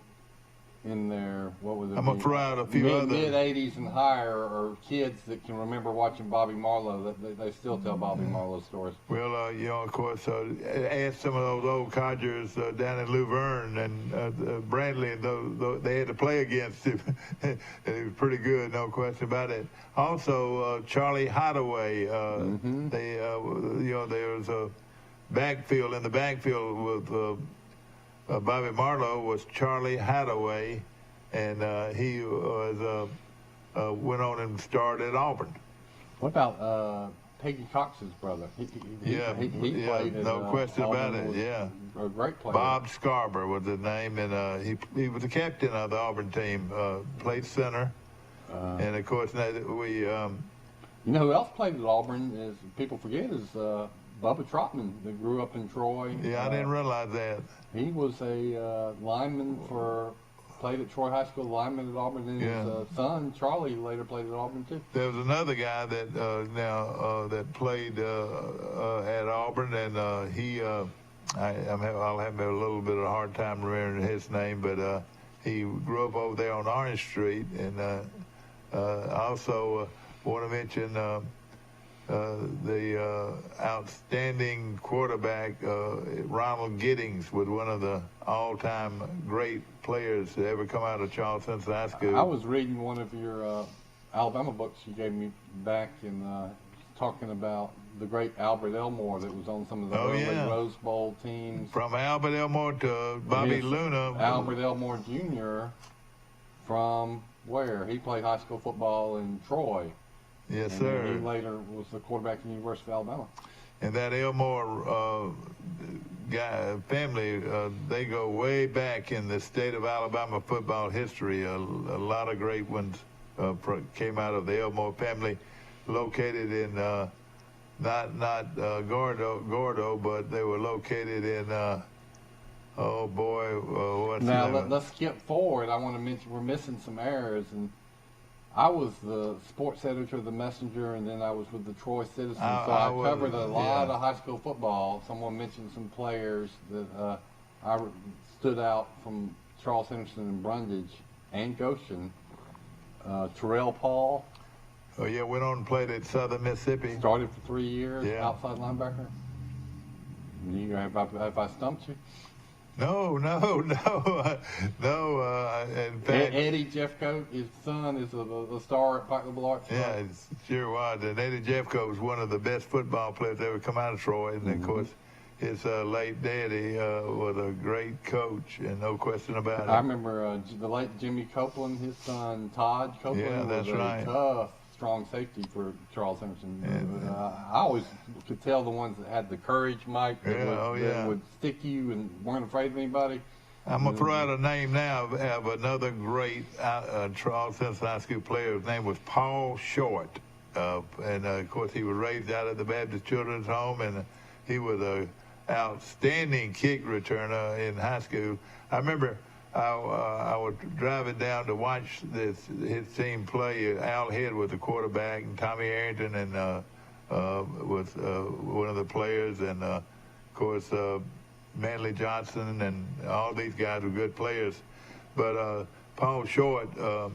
in there, what was it? I'm gonna throw out a few other mid '80s and higher, or kids that can remember watching Bobby Marlowe. They still tell Bobby Marlowe stories. Well, you know, of course, ask some of those old codgers down in Luverne and Bradley, and they had to play against him. And he was pretty good, no question about it. Also, Charlie Hadaway. There was a backfield. In the backfield with Bobby Marlowe was Charlie Hadaway, and he was went on and starred at Auburn. What about Peggy Cox's brother? He played no question about it. Yeah, a great player. Bob Scarborough was his name, and he was the captain of the Auburn team. Played center, and of course we. You know who else played at Auburn? Is people forget is Bubba Trotman, that grew up in Troy. Yeah, I didn't realize that. He was a lineman played at Troy High School, lineman at Auburn, and his son, Charlie, later played at Auburn, too. There was another guy that that played at Auburn, and I'll have a little bit of a hard time remembering his name, but he grew up over there on Orange Street, and also want to mention the outstanding quarterback, Ronald Giddings, was one of the all-time great players to ever come out of Charles Henderson High School. I was reading one of your Alabama books you gave me back and talking about the great Albert Elmore that was on some of the early Rose Bowl teams. From Albert Elmore to Bobby Luna. Albert Elmore Jr. from where? He played high school football in Troy. Yes, and sir. He later was the quarterback at the University of Alabama. And that Elmore family, they go way back in the state of Alabama football history. A lot of great ones came out of the Elmore family, located in not Gordo, but they were located in. Let's skip forward. I want to mention we're missing some errors and. I was the sports editor of the Messenger, and then I was with the Troy Citizen, so I covered a lot of high school football. Someone mentioned some players that I stood out from Charles Henderson and Brundidge and Goshen. Terrell Paul. Oh, yeah, went on and played at Southern Mississippi. Started for 3 years, outside linebacker. Have I stumped you? No. In fact, Eddie Jeffcoat, his son, is a star at PIKE Arts. Yeah, it sure was. And Eddie Jeffcoat was one of the best football players that ever come out of Troy. And, of course, his late daddy was a great coach, and no question about it. I remember the late Jimmy Copeland, his son Todd Copeland, was a tough, strong safety for Charles Henderson. And, I always could tell the ones that had the courage, Mike, that would stick you and weren't afraid of anybody. I'm going to throw out a name now of another great Charles Henderson High School player. His name was Paul Short. And, of course, he was raised out at the Baptist Children's Home, and he was a outstanding kick returner in high school. I remember I was driving down to watch his team play. Al Head was the quarterback, and Tommy Arrington and was one of the players, and of course Manley Johnson and all these guys were good players. But Paul Short, they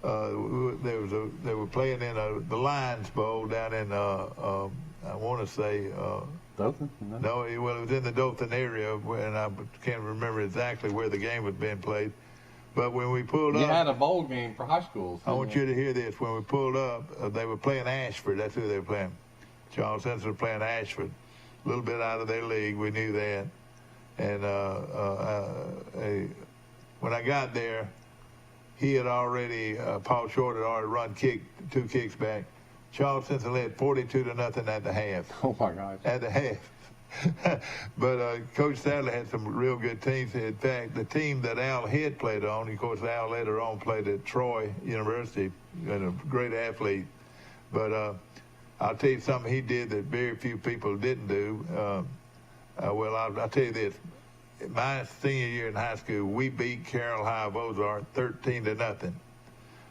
were playing in the Lions Bowl down in I want to say. Dothan? No, it was in the Dothan area, and I can't remember exactly where the game was being played. But when we pulled up... You had a bowl game for high schools. I want you to hear this. When we pulled up, they were playing Ashford. That's who they were playing. Charles Henderson was playing Ashford. A little bit out of their league. We knew that. And when I got there, he had already, Paul Short had already run 2 kicks back. Charles Henderson led 42-0 at the half. Oh, my gosh. At the half. But Coach Sadler had some real good teams. In fact, the team that Al Head played on, of course, Al later on played at Troy University, and a great athlete. But I'll tell you something he did that very few people didn't do. I'll tell you this. My senior year in high school, we beat Carroll High of Ozark 13-0.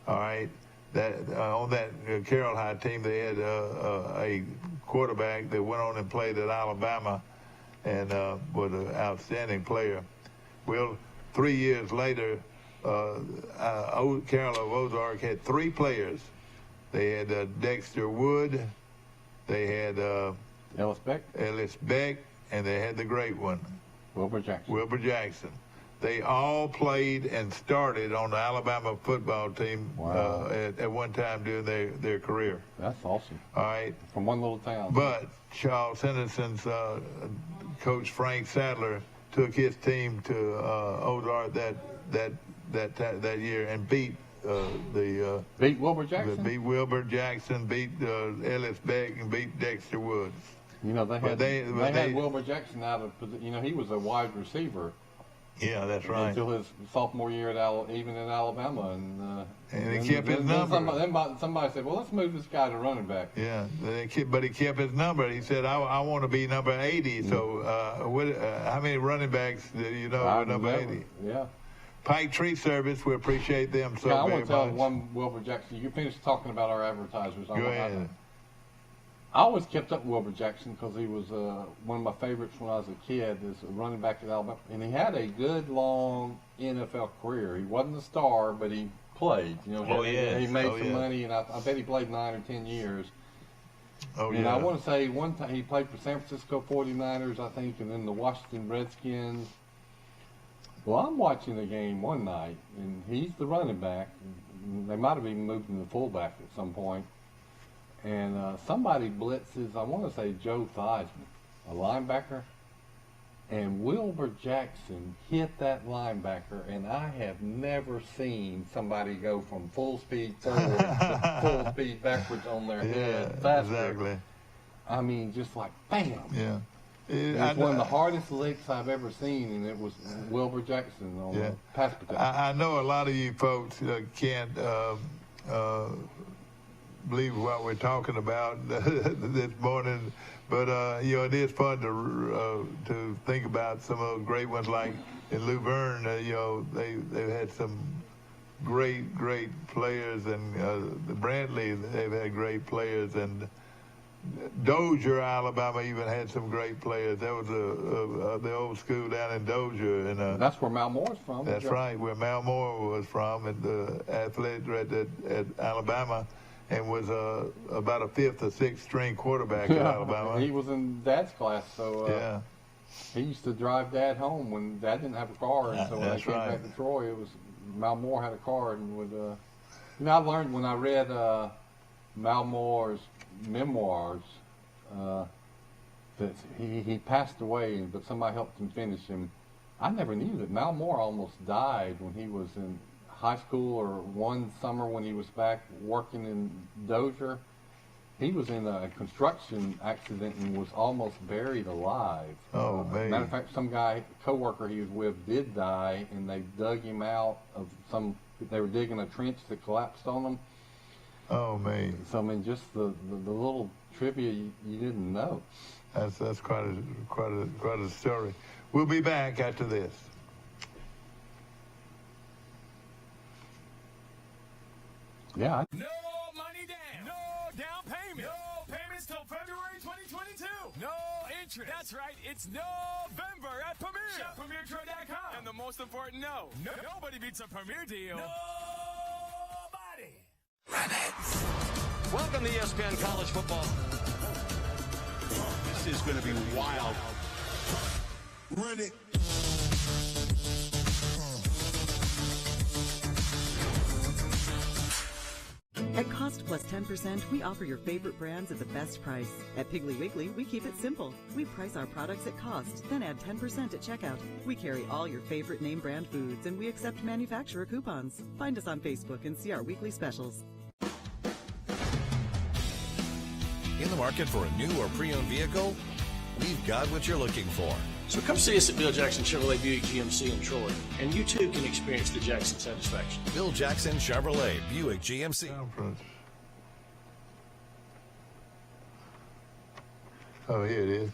All right? On that Carroll High team, they had a quarterback that went on and played at Alabama and was an outstanding player. Well, 3 years later, Carroll of Ozark had 3 players. They had Dexter Wood, they had Ellis Beck, and they had the great one, Wilbur Jackson. They all played and started on the Alabama football team at one time during their career. That's awesome. All right. From one little town. But Charles Henderson's coach Frank Sadler took his team to Ozark that year and beat beat Wilbur Jackson. Beat Wilbur Jackson, beat Ellis Beck, and beat Dexter Woods. You know they had Wilbur Jackson out of position. You know he was a wide receiver. Yeah, that's right. Until his sophomore year even in Alabama, and he kept his number. Somebody said, "Well, let's move this guy to running back." Yeah, but he kept his number. He said, "I want to be number 80." So, how many running backs do you know are number 80? Yeah. Pike Tree Service, we appreciate them so I very want to tell much. one Wilbur Jackson. You finished talking about our advertisers. Go ahead. I always kept up with Wilbur Jackson because he was one of my favorites when I was a kid, as a running back at Alabama. And he had a good, long NFL career. He wasn't a star, but he played. You know, he made some money, and I bet he played 9 or 10 years. And I want to say one time he played for San Francisco 49ers, I think, and then the Washington Redskins. Well, I'm watching the game one night, and he's the running back. They might have even moved him to fullback at some point. And somebody blitzes, I want to say Joe Theismann, a linebacker. And Wilbur Jackson hit that linebacker, and I have never seen somebody go from full speed forward to full speed backwards on their head faster. Exactly. I mean, just like bam. Yeah. It was one of the hardest licks I've ever seen, and it was Wilbur Jackson on the pass protection. I know a lot of you folks can't believe what we're talking about this morning, but it is fun to think about some of the great ones, like in Luverne. They've had some great players, and the Brantley, they've had great players, and Dozier, Alabama, even had some great players. That was the old school down in Dozier, and that's where Mal Moore's from. That's right, where Mal Moore was from, and the athlete at Alabama, and was about a 5th or 6th string quarterback at Alabama. He was in Dad's class, so yeah. he used to drive Dad home when Dad didn't have a car, and so when I came back to Troy, it was Mal Moore had a car, and would. I learned when I read Mal Moore's memoirs that he passed away, but somebody helped him finish him. I never knew that Mal Moore almost died when he was in high school, or one summer when he was back working in Dozier. He was in a construction accident and was almost buried alive. Oh, man. Matter of fact, some guy, coworker he was with, did die, and they dug him out of they were digging a trench that collapsed on them. Oh, man. So, I mean, just the little trivia you didn't know. That's quite a story. We'll be back after this. Yeah. No money down. No down payment. No payments till February 2022. No interest. That's right. It's November at Premier. Shop PremierTroy.com. And the most important nobody beats a Premier deal. Nobody. Run it. Welcome to ESPN College Football. This is going to be wild. Run it. At Cost Plus 10%, we offer your favorite brands at the best price. At Piggly Wiggly, we keep it simple. We price our products at cost, then add 10% at checkout. We carry all your favorite name brand foods, and we accept manufacturer coupons. Find us on Facebook and see our weekly specials. In the market for a new or pre-owned vehicle? We've got what you're looking for. So come see us at Bill Jackson Chevrolet Buick GMC in Troy, and you too can experience the Jackson satisfaction. Bill Jackson Chevrolet Buick GMC. Oh, here it is.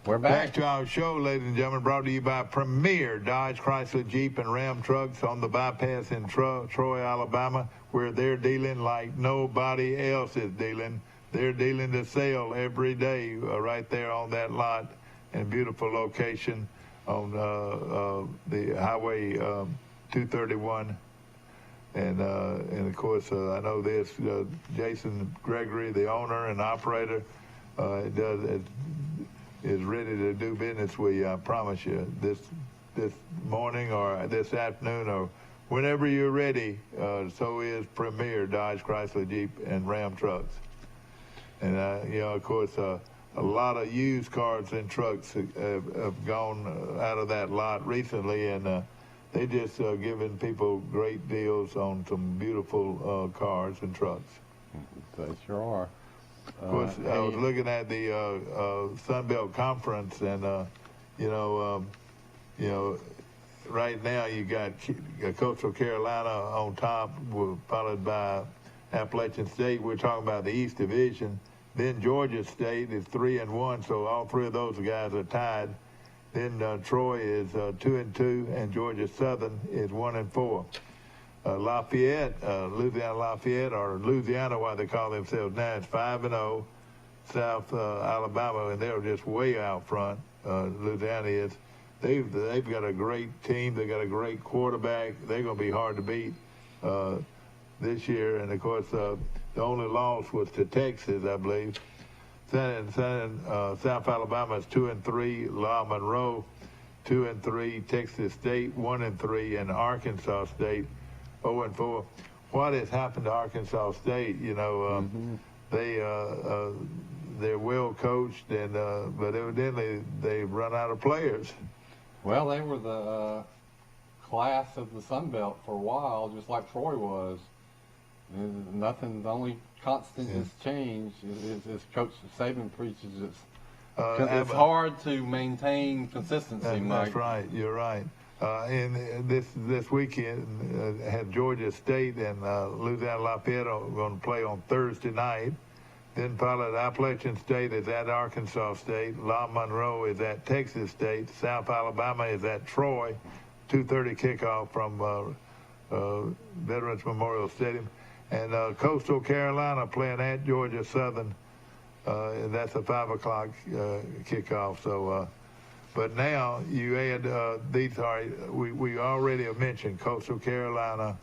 We're back. Back to our show, ladies and gentlemen, brought to you by Premier Dodge, Chrysler, Jeep, and Ram trucks on the bypass in Troy, Alabama, where they're dealing like nobody else is dealing. They're dealing to sale every day right there on that lot, and beautiful location on the Highway 231. And of course, I know this, Jason Gregory, the owner and operator, is ready to do business with you, I promise you. This morning or this afternoon or whenever you're ready, so is Premier Dodge, Chrysler, Jeep, and Ram trucks. And, of course, a lot of used cars and trucks have gone out of that lot recently, and they just giving people great deals on some beautiful cars and trucks. They sure are. Of course, I was looking at the Sunbelt Conference, and right now you got Coastal Carolina on top, followed by Appalachian State. We're talking about the East Division. Then Georgia State is 3-1, so all three of those guys are tied. Then Troy is 2-2, and Georgia Southern is 1-4. Lafayette, Louisiana Lafayette, or Louisiana, what they call themselves now, is 5-0. South Alabama, and they're just way out front. Louisiana is. They've got a great team. They got a great quarterback. They're going to be hard to beat this year. And of course, the only loss was to Texas, I believe. South Alabama is 2-3. La Monroe 2-3. Texas State 1-3, and Arkansas State 0-4. What has happened to Arkansas State? They're well coached, and but evidently they've run out of players. Well, they were the class of the Sun Belt for a while, just like Troy was. Nothing. The only constant has changed is Coach Saban preaches. It's hard to maintain consistency, Mike. That's right. You're right. And this weekend had Georgia State and Louisiana Lafayette going to play on Thursday night. Then followed Appalachian State is at Arkansas State. La Monroe is at Texas State. South Alabama is at Troy. 2:30 kickoff from Veterans Memorial Stadium. And Coastal Carolina playing at Georgia Southern. And that's a 5 o'clock kickoff. So, but now you add these. We already have mentioned Coastal Carolina,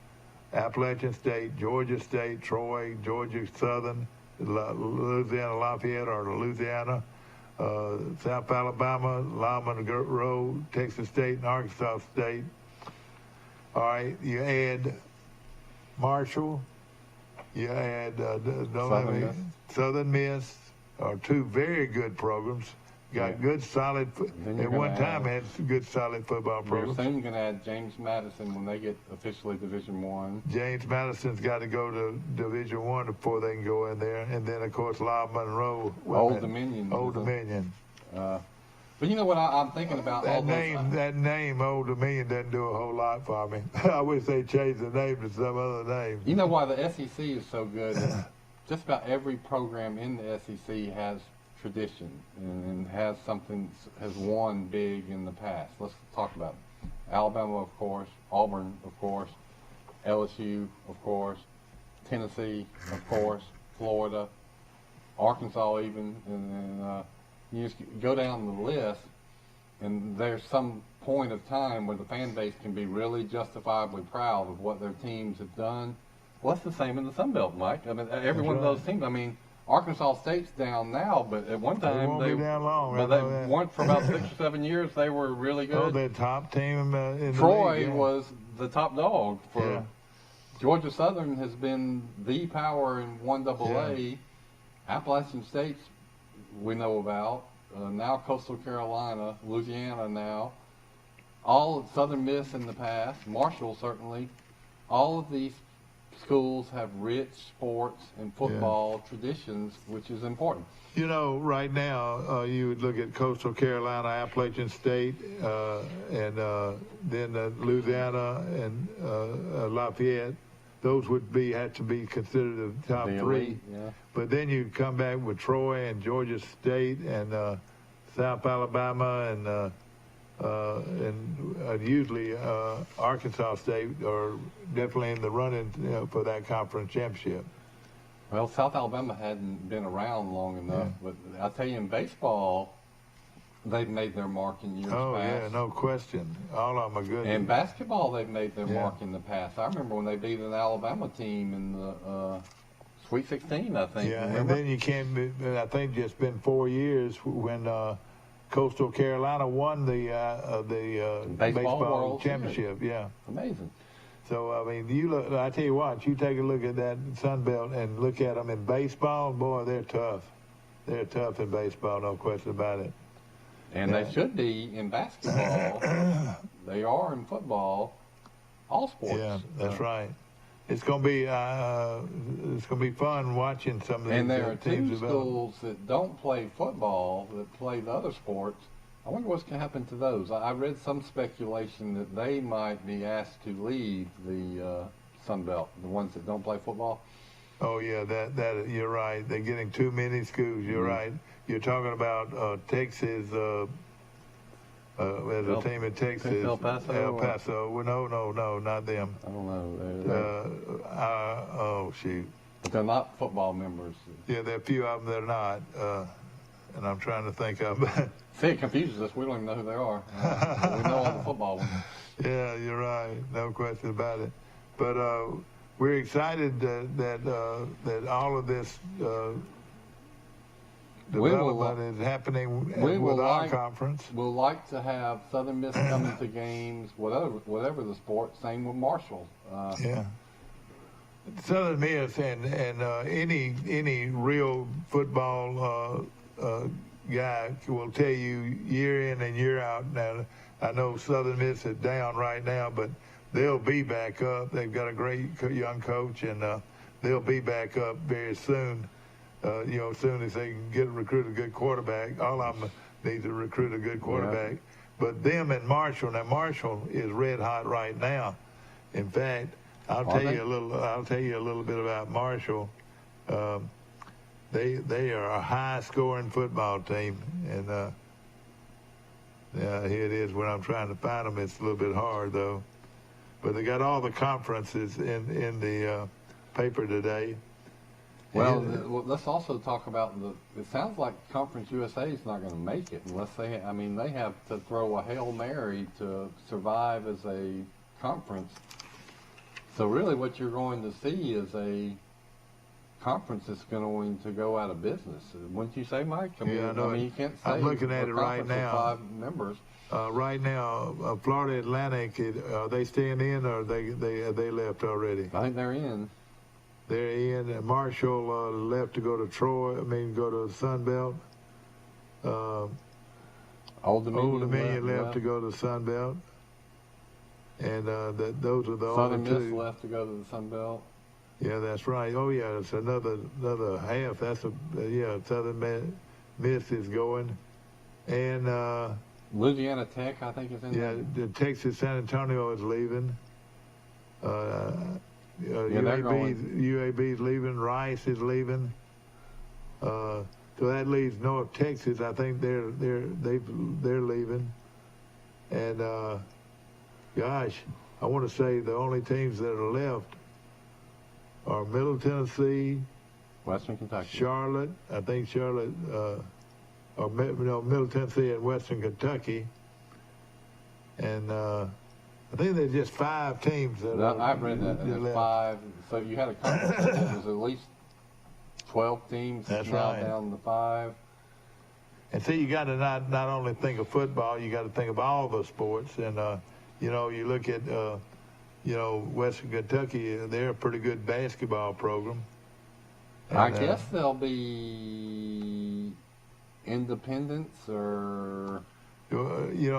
Appalachian State, Georgia State, Troy, Georgia Southern, Louisiana Lafayette or Louisiana, South Alabama, Lyman Road, Texas State, and Arkansas State. All right, you add Marshall, you add Southern Miss, are two very good programs. Got good, solid, at one time had good, solid football programs. You're soon going to add James Madison when they get officially Division I. James Madison's got to go to Division I before they can go in there. And then, of course, Lyle Monroe. Old Dominion. Old Dominion. But you know what I'm thinking about? That name, Old Dominion, doesn't do a whole lot for me. I wish they changed the name to some other name. You know why the SEC is so good? Just about every program in the SEC has tradition and has won big in the past. Let's talk about it. Alabama, of course, Auburn, of course, LSU, of course, Tennessee, of course, Florida, Arkansas even, and you just go down the list, and there's some point of time where the fan base can be really justifiably proud of what their teams have done. Well, it's the same in the Sun Belt, Mike. I mean, every one of those teams. I mean, Arkansas State's down now, but at one time they won't be down long. But they weren't for about 6 or 7 years. They were really good. Oh, the top team in Troy the league, was the top dog for Georgia Southern has been the power in 1AA. Appalachian State's we know about. Now Coastal Carolina, Louisiana now. All of Southern Miss in the past, Marshall certainly. All of these schools have rich sports and football traditions, which is important. You know, right now, you would look at Coastal Carolina, Appalachian State, and then Louisiana and Lafayette. Those would have to be considered the top three. But then you come back with Troy and Georgia State and South Alabama and usually Arkansas State are definitely in the running for that conference championship. Well, South Alabama hadn't been around long enough, but I'll tell you, in baseball, they've made their mark in years past. Oh, yeah, no question. All of them are good. In basketball, they've made their mark in the past. I remember when they beat an Alabama team in the Sweet 16, I think. Yeah, remember? and then you can't, I think it's been 4 years when Coastal Carolina won the baseball World championship. Yeah. Amazing. So, I mean, you look. I tell you what, you take a look at that Sun Belt and look at them in baseball, boy, they're tough. They're tough in baseball, no question about it. And they should be in basketball. They are in football. All sports. Yeah, that's right. It's going to be fun watching some of these teams. And there are two schools that don't play football that play the other sports. I wonder what's going to happen to those. I read some speculation that they might be asked to leave the Sun Belt, the ones that don't play football. Oh yeah, that you're right. They're getting too many schools. You're right. You're talking about Texas. There's a team in Texas. El Paso. El Paso. Well, no, not them. I don't know. Oh shoot. But they're not football members. Yeah, there are a few of them that are not. And I'm trying to think of. See, it confuses us. We don't even know who they are. We know all the football ones. Yeah, you're right. No question about it. But we're excited that all of this development is happening with our conference. We'll like to have Southern Miss coming to games, whatever the sport. Same with Marshall. Yeah. Southern Miss and any real football guy will tell you year in and year out. Now, I know Southern Miss is down right now, but they'll be back up. They've got a great young coach, and they'll be back up very soon. As soon as they can recruit a good quarterback. All of them need to recruit a good quarterback. Yeah. But them and Marshall. Now Marshall is red hot right now. In fact, I'll tell you a little bit about Marshall. They are a high-scoring football team, and here it is. When I'm trying to find them, it's a little bit hard though. But they got all the conferences in the paper today. Well, let's also talk about it sounds like Conference USA is not going to make it unless they have to throw a Hail Mary to survive as a conference. So really what you're going to see is a conference that's going to go out of business. Wouldn't you say, Mike? I I know. you can't say I'm looking at a it right conference of now. 5 members. Right now, Florida Atlantic, are they staying in or they left already? I think they're in. They're in. Marshall left to go to go to Sun Belt. Old Dominion left to go to Sun Belt. And those are the Southern only two. Miss left to go to the Sun Belt. Yeah, that's right. Oh, yeah, it's another half. That's Southern Miss is going. And Louisiana Tech, I think, is in there. Yeah, Texas San Antonio is leaving. UAB's leaving. Rice is leaving. So that leaves North Texas. I think they're leaving. And gosh, I want to say the only teams that are left are Middle Tennessee, Western Kentucky, Charlotte. I think Charlotte, Middle Tennessee and Western Kentucky. And I think there's just 5 teams that I've read that. There's left. 5. So you had a conference that was at least 12 teams. That's now right. Down to 5. And see, you got to not only think of football, you got to think of all the sports. And you look at Western Kentucky, they're a pretty good basketball program. And, I guess they'll be independents or. You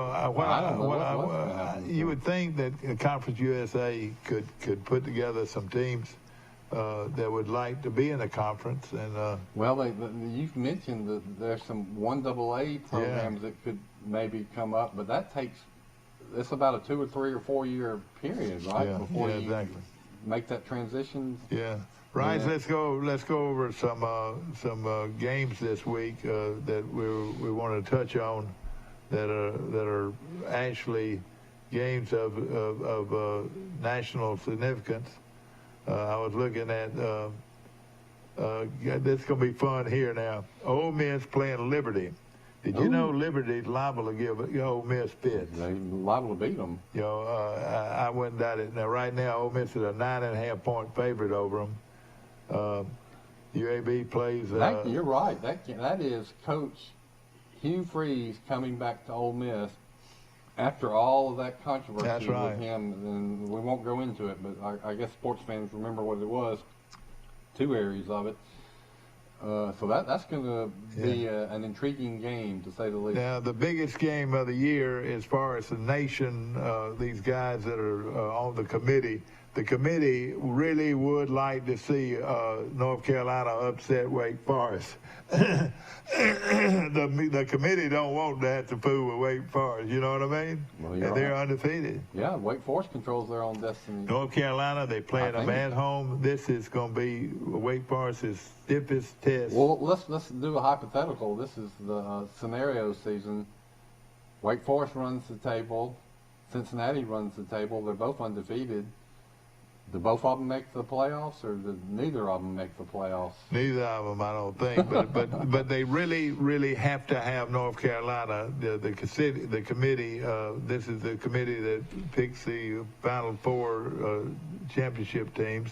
would think that Conference USA could put together some teams that would like to be in a conference. And well, you've mentioned that there's some 1AA programs that could maybe come up, but it's about a 2 or 3 or 4 year period, right? Yeah, before you exactly. make that transition. Yeah. Right. Yeah. Let's go over some games this week that we want to touch on that are actually games of national significance. I was looking at this is going to be fun here now. Ole Miss playing Liberty. Did you know Liberty's liable to give Ole Miss fits? They're liable to beat them. I went and got it. Now, right now, Ole Miss is a 9.5 point favorite over them. UAB plays. You're right. That is Coach Hugh Freeze coming back to Ole Miss after all of that controversy with him. And we won't go into it, but I guess sports fans remember what it was. 2 areas of it. So that's going to be an intriguing game, to say the least. Now, the biggest game of the year as far as the nation, these guys that are on the committee really would like to see North Carolina upset Wake Forest. The committee don't want that to fool with Wake Forest, you know what I mean? Well, and they're undefeated. Yeah, Wake Forest controls their own destiny. North Carolina, they playing them at home. This is going to be Wake Forest's stiffest test. Well, let's do a hypothetical. This is the scenario season. Wake Forest runs the table. Cincinnati runs the table. They're both undefeated. Do both of them make the playoffs, or do neither of them make the playoffs? Neither of them, I don't think. But they really have to have North Carolina. The committee. This is the committee that picks the Final 4 championship teams.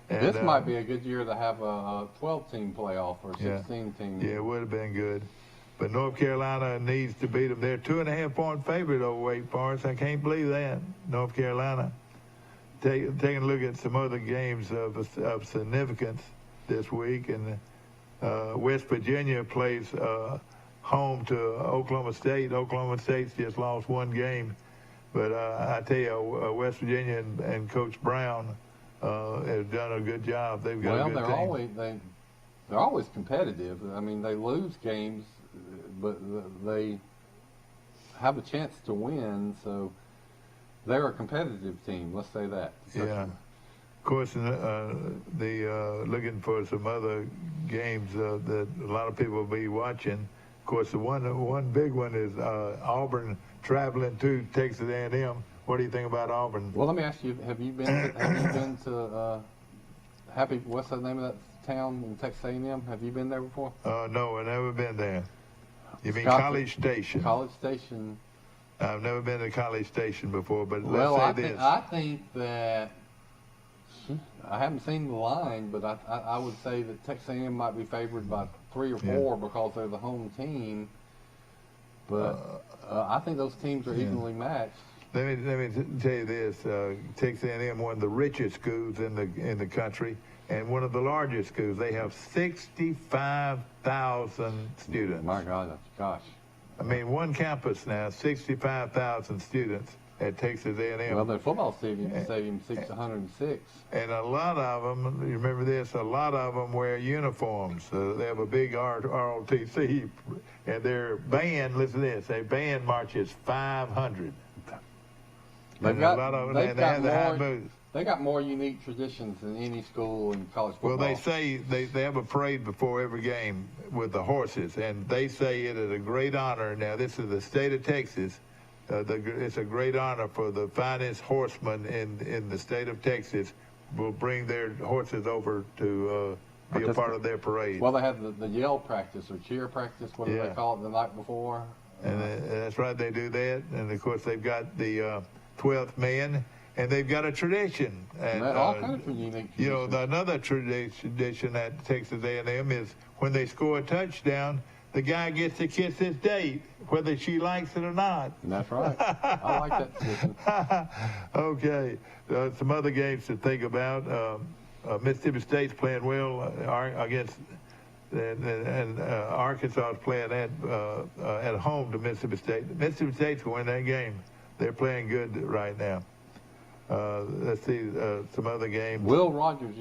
And, this might be a good year to have a 12-team playoff or a 16-team. Yeah, it would have been good. But North Carolina needs to beat them. They're 2.5 point favorite over Wake Forest. I can't believe that. North Carolina. Taking a look at some other games of significance this week, and West Virginia plays home to Oklahoma State. Oklahoma State's just lost 1 game, but I tell you, West Virginia and Coach Brown have done a good job. They've got a good team. They're always competitive. I mean, they lose games, but they have a chance to win. So. They're a competitive team, let's say that. Yeah. Of course, looking for some other games that a lot of people will be watching. Of course, the one big one is Auburn traveling to Texas A&M. What do you think about Auburn? Well, let me ask you: Have you been to what's the name of that town in Texas A&M? Have you been there before? No, I've never been there. You mean College Station? College Station. I've never been to College Station before, but well, let's say this. I think that I haven't seen the line, but I would say that Texas A&M might be favored by 3 or 4 because they're the home team. But I think those teams are evenly matched. Let me tell you this: Texas A&M, one of the richest schools in the country, and one of the largest schools. They have 65,000 students. My God, gosh! I mean, one campus now, 65,000 students at Texas A&M. Well, their football stadium 606. And a lot of them, you remember this, a lot of them wear uniforms. They have a big ROTC, and their band, listen to this, their band marches 500. They got more unique traditions than any school in college football. Well, they say they have a parade before every game with the horses, and they say it is a great honor. Now, this is the state of Texas. It's a great honor for the finest horsemen in the state of Texas will bring their horses over to be a part of their parade. Well, they have the yell practice or cheer practice, what do they call it, the night before? And that's right, they do that. And, of course, they've got the 12th man, and they've got a tradition. And all kinds of unique traditions. You know, another tradition at Texas A&M is when they score a touchdown, the guy gets to kiss his date, whether she likes it or not. That's right. I like that tradition. Okay. Some other games to think about. Mississippi State's playing well against, and Arkansas is playing at home to Mississippi State. Mississippi State's going to win that game. They're playing good right now. Let's see some other games. Will Rogers,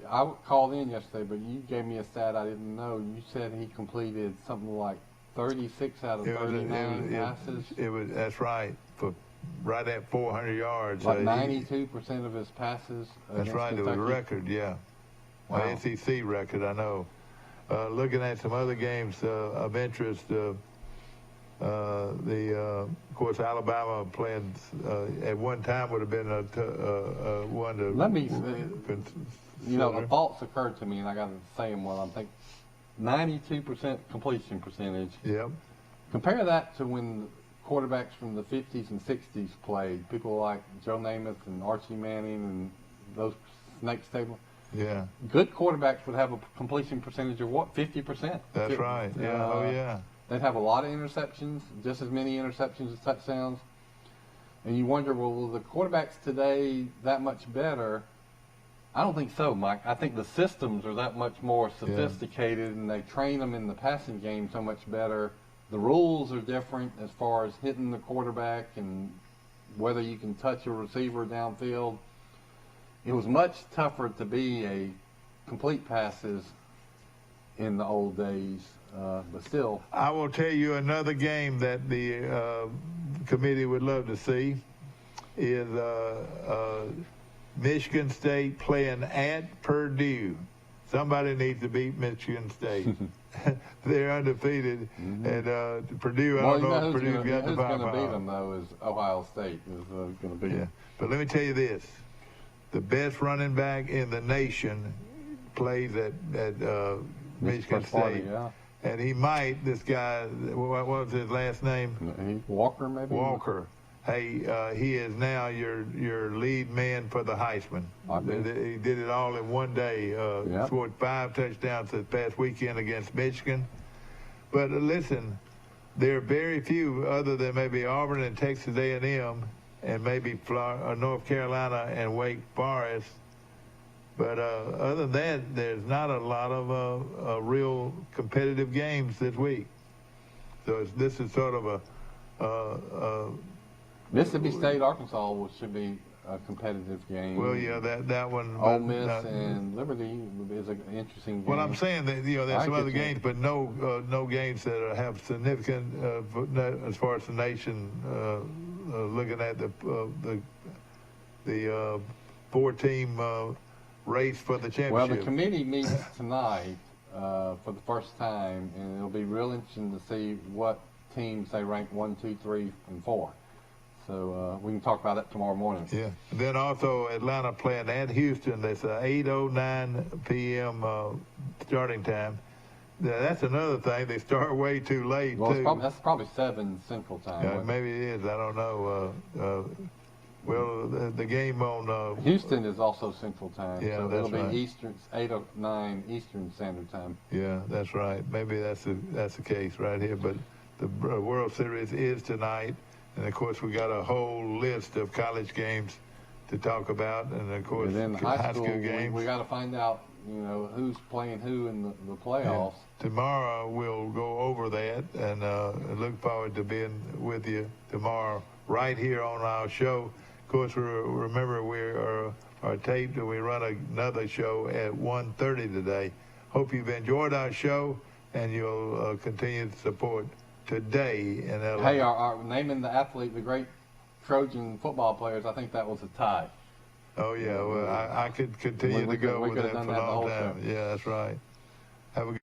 I called in yesterday, but you gave me a stat I didn't know. You said he completed something like 36 out of 39 passes. That's right, right at 400 yards. Like 92% of his passes. That's right, it was a record, yeah. Wow. An SEC record, I know. Looking at some other games of interest, of course, Alabama playing at one time would have been one to. Let me say, the thoughts occurred to me, and I got to say them while I'm thinking. 92% completion percentage. Yep. Compare that to when quarterbacks from the 50s and 60s played. People like Joe Namath and Archie Manning and those snake stable. Yeah. Good quarterbacks would have a completion percentage of what? 50%. That's right. Yeah. Oh yeah. They'd have a lot of interceptions, just as many interceptions as touchdowns. And you wonder, well, will the quarterbacks today that much better? I don't think so, Mike. I think the systems are that much more sophisticated, and they train them in the passing game so much better. The rules are different as far as hitting the quarterback and whether you can touch a receiver downfield. It was much tougher to be a complete passes in the old days. But still, I will tell you another game that the committee would love to see is Michigan State playing at Purdue. Somebody needs to beat Michigan State. They're undefeated, and Purdue. I don't know if Purdue's got the firepower. Who's going to beat them though is Ohio State is going to beat them. But let me tell you this: the best running back in the nation plays at Michigan State. And he might, this guy, what was his last name? Walker, maybe? Walker. Hey, he is now your lead man for the Heisman. He did it all in one day. Scored 5 touchdowns this past weekend against Michigan. But listen, there are very few other than maybe Auburn and Texas A&M and maybe North Carolina and Wake Forest. But other than that, there's not a lot of real competitive games this week. So this is sort of a Mississippi State, Arkansas should be a competitive game. Well, yeah, that one. Ole Miss and Liberty is an interesting game. Well, I'm saying that there's some other games, but no games that have significant as far as the nation looking at the 4-team. Race for the championship. Well, the committee meets tonight for the first time, and it'll be real interesting to see what teams they rank 1, 2, 3, and 4. So we can talk about that tomorrow morning. Yeah. And then also Atlanta playing at Houston. That's a 8:09 p.m. Starting time. That's another thing. They start way too late. Well, that's probably 7 Central Time. Yeah, maybe it is. I don't know. Well, the game on Houston is also Central Time. Yeah, so that's it'll be right. Eastern, 8 or 9 Eastern Standard Time. Yeah, that's right. Maybe that's the case right here. But the World Series is tonight, and of course we got a whole list of college games to talk about, and of course And then high school games. we got to find out, who's playing who in the playoffs. Yeah. Tomorrow we'll go over that, and look forward to being with you tomorrow right here on our show. Of course, remember we are taped, and we run another show at 1:30 today. Hope you've enjoyed our show, and you'll continue to support Today in LA. Hey, our naming the athlete, the great Trojan football players, I think that was a tie. Oh, yeah. Well, I could continue to go with that for a long time. Yeah, that's right. Have a good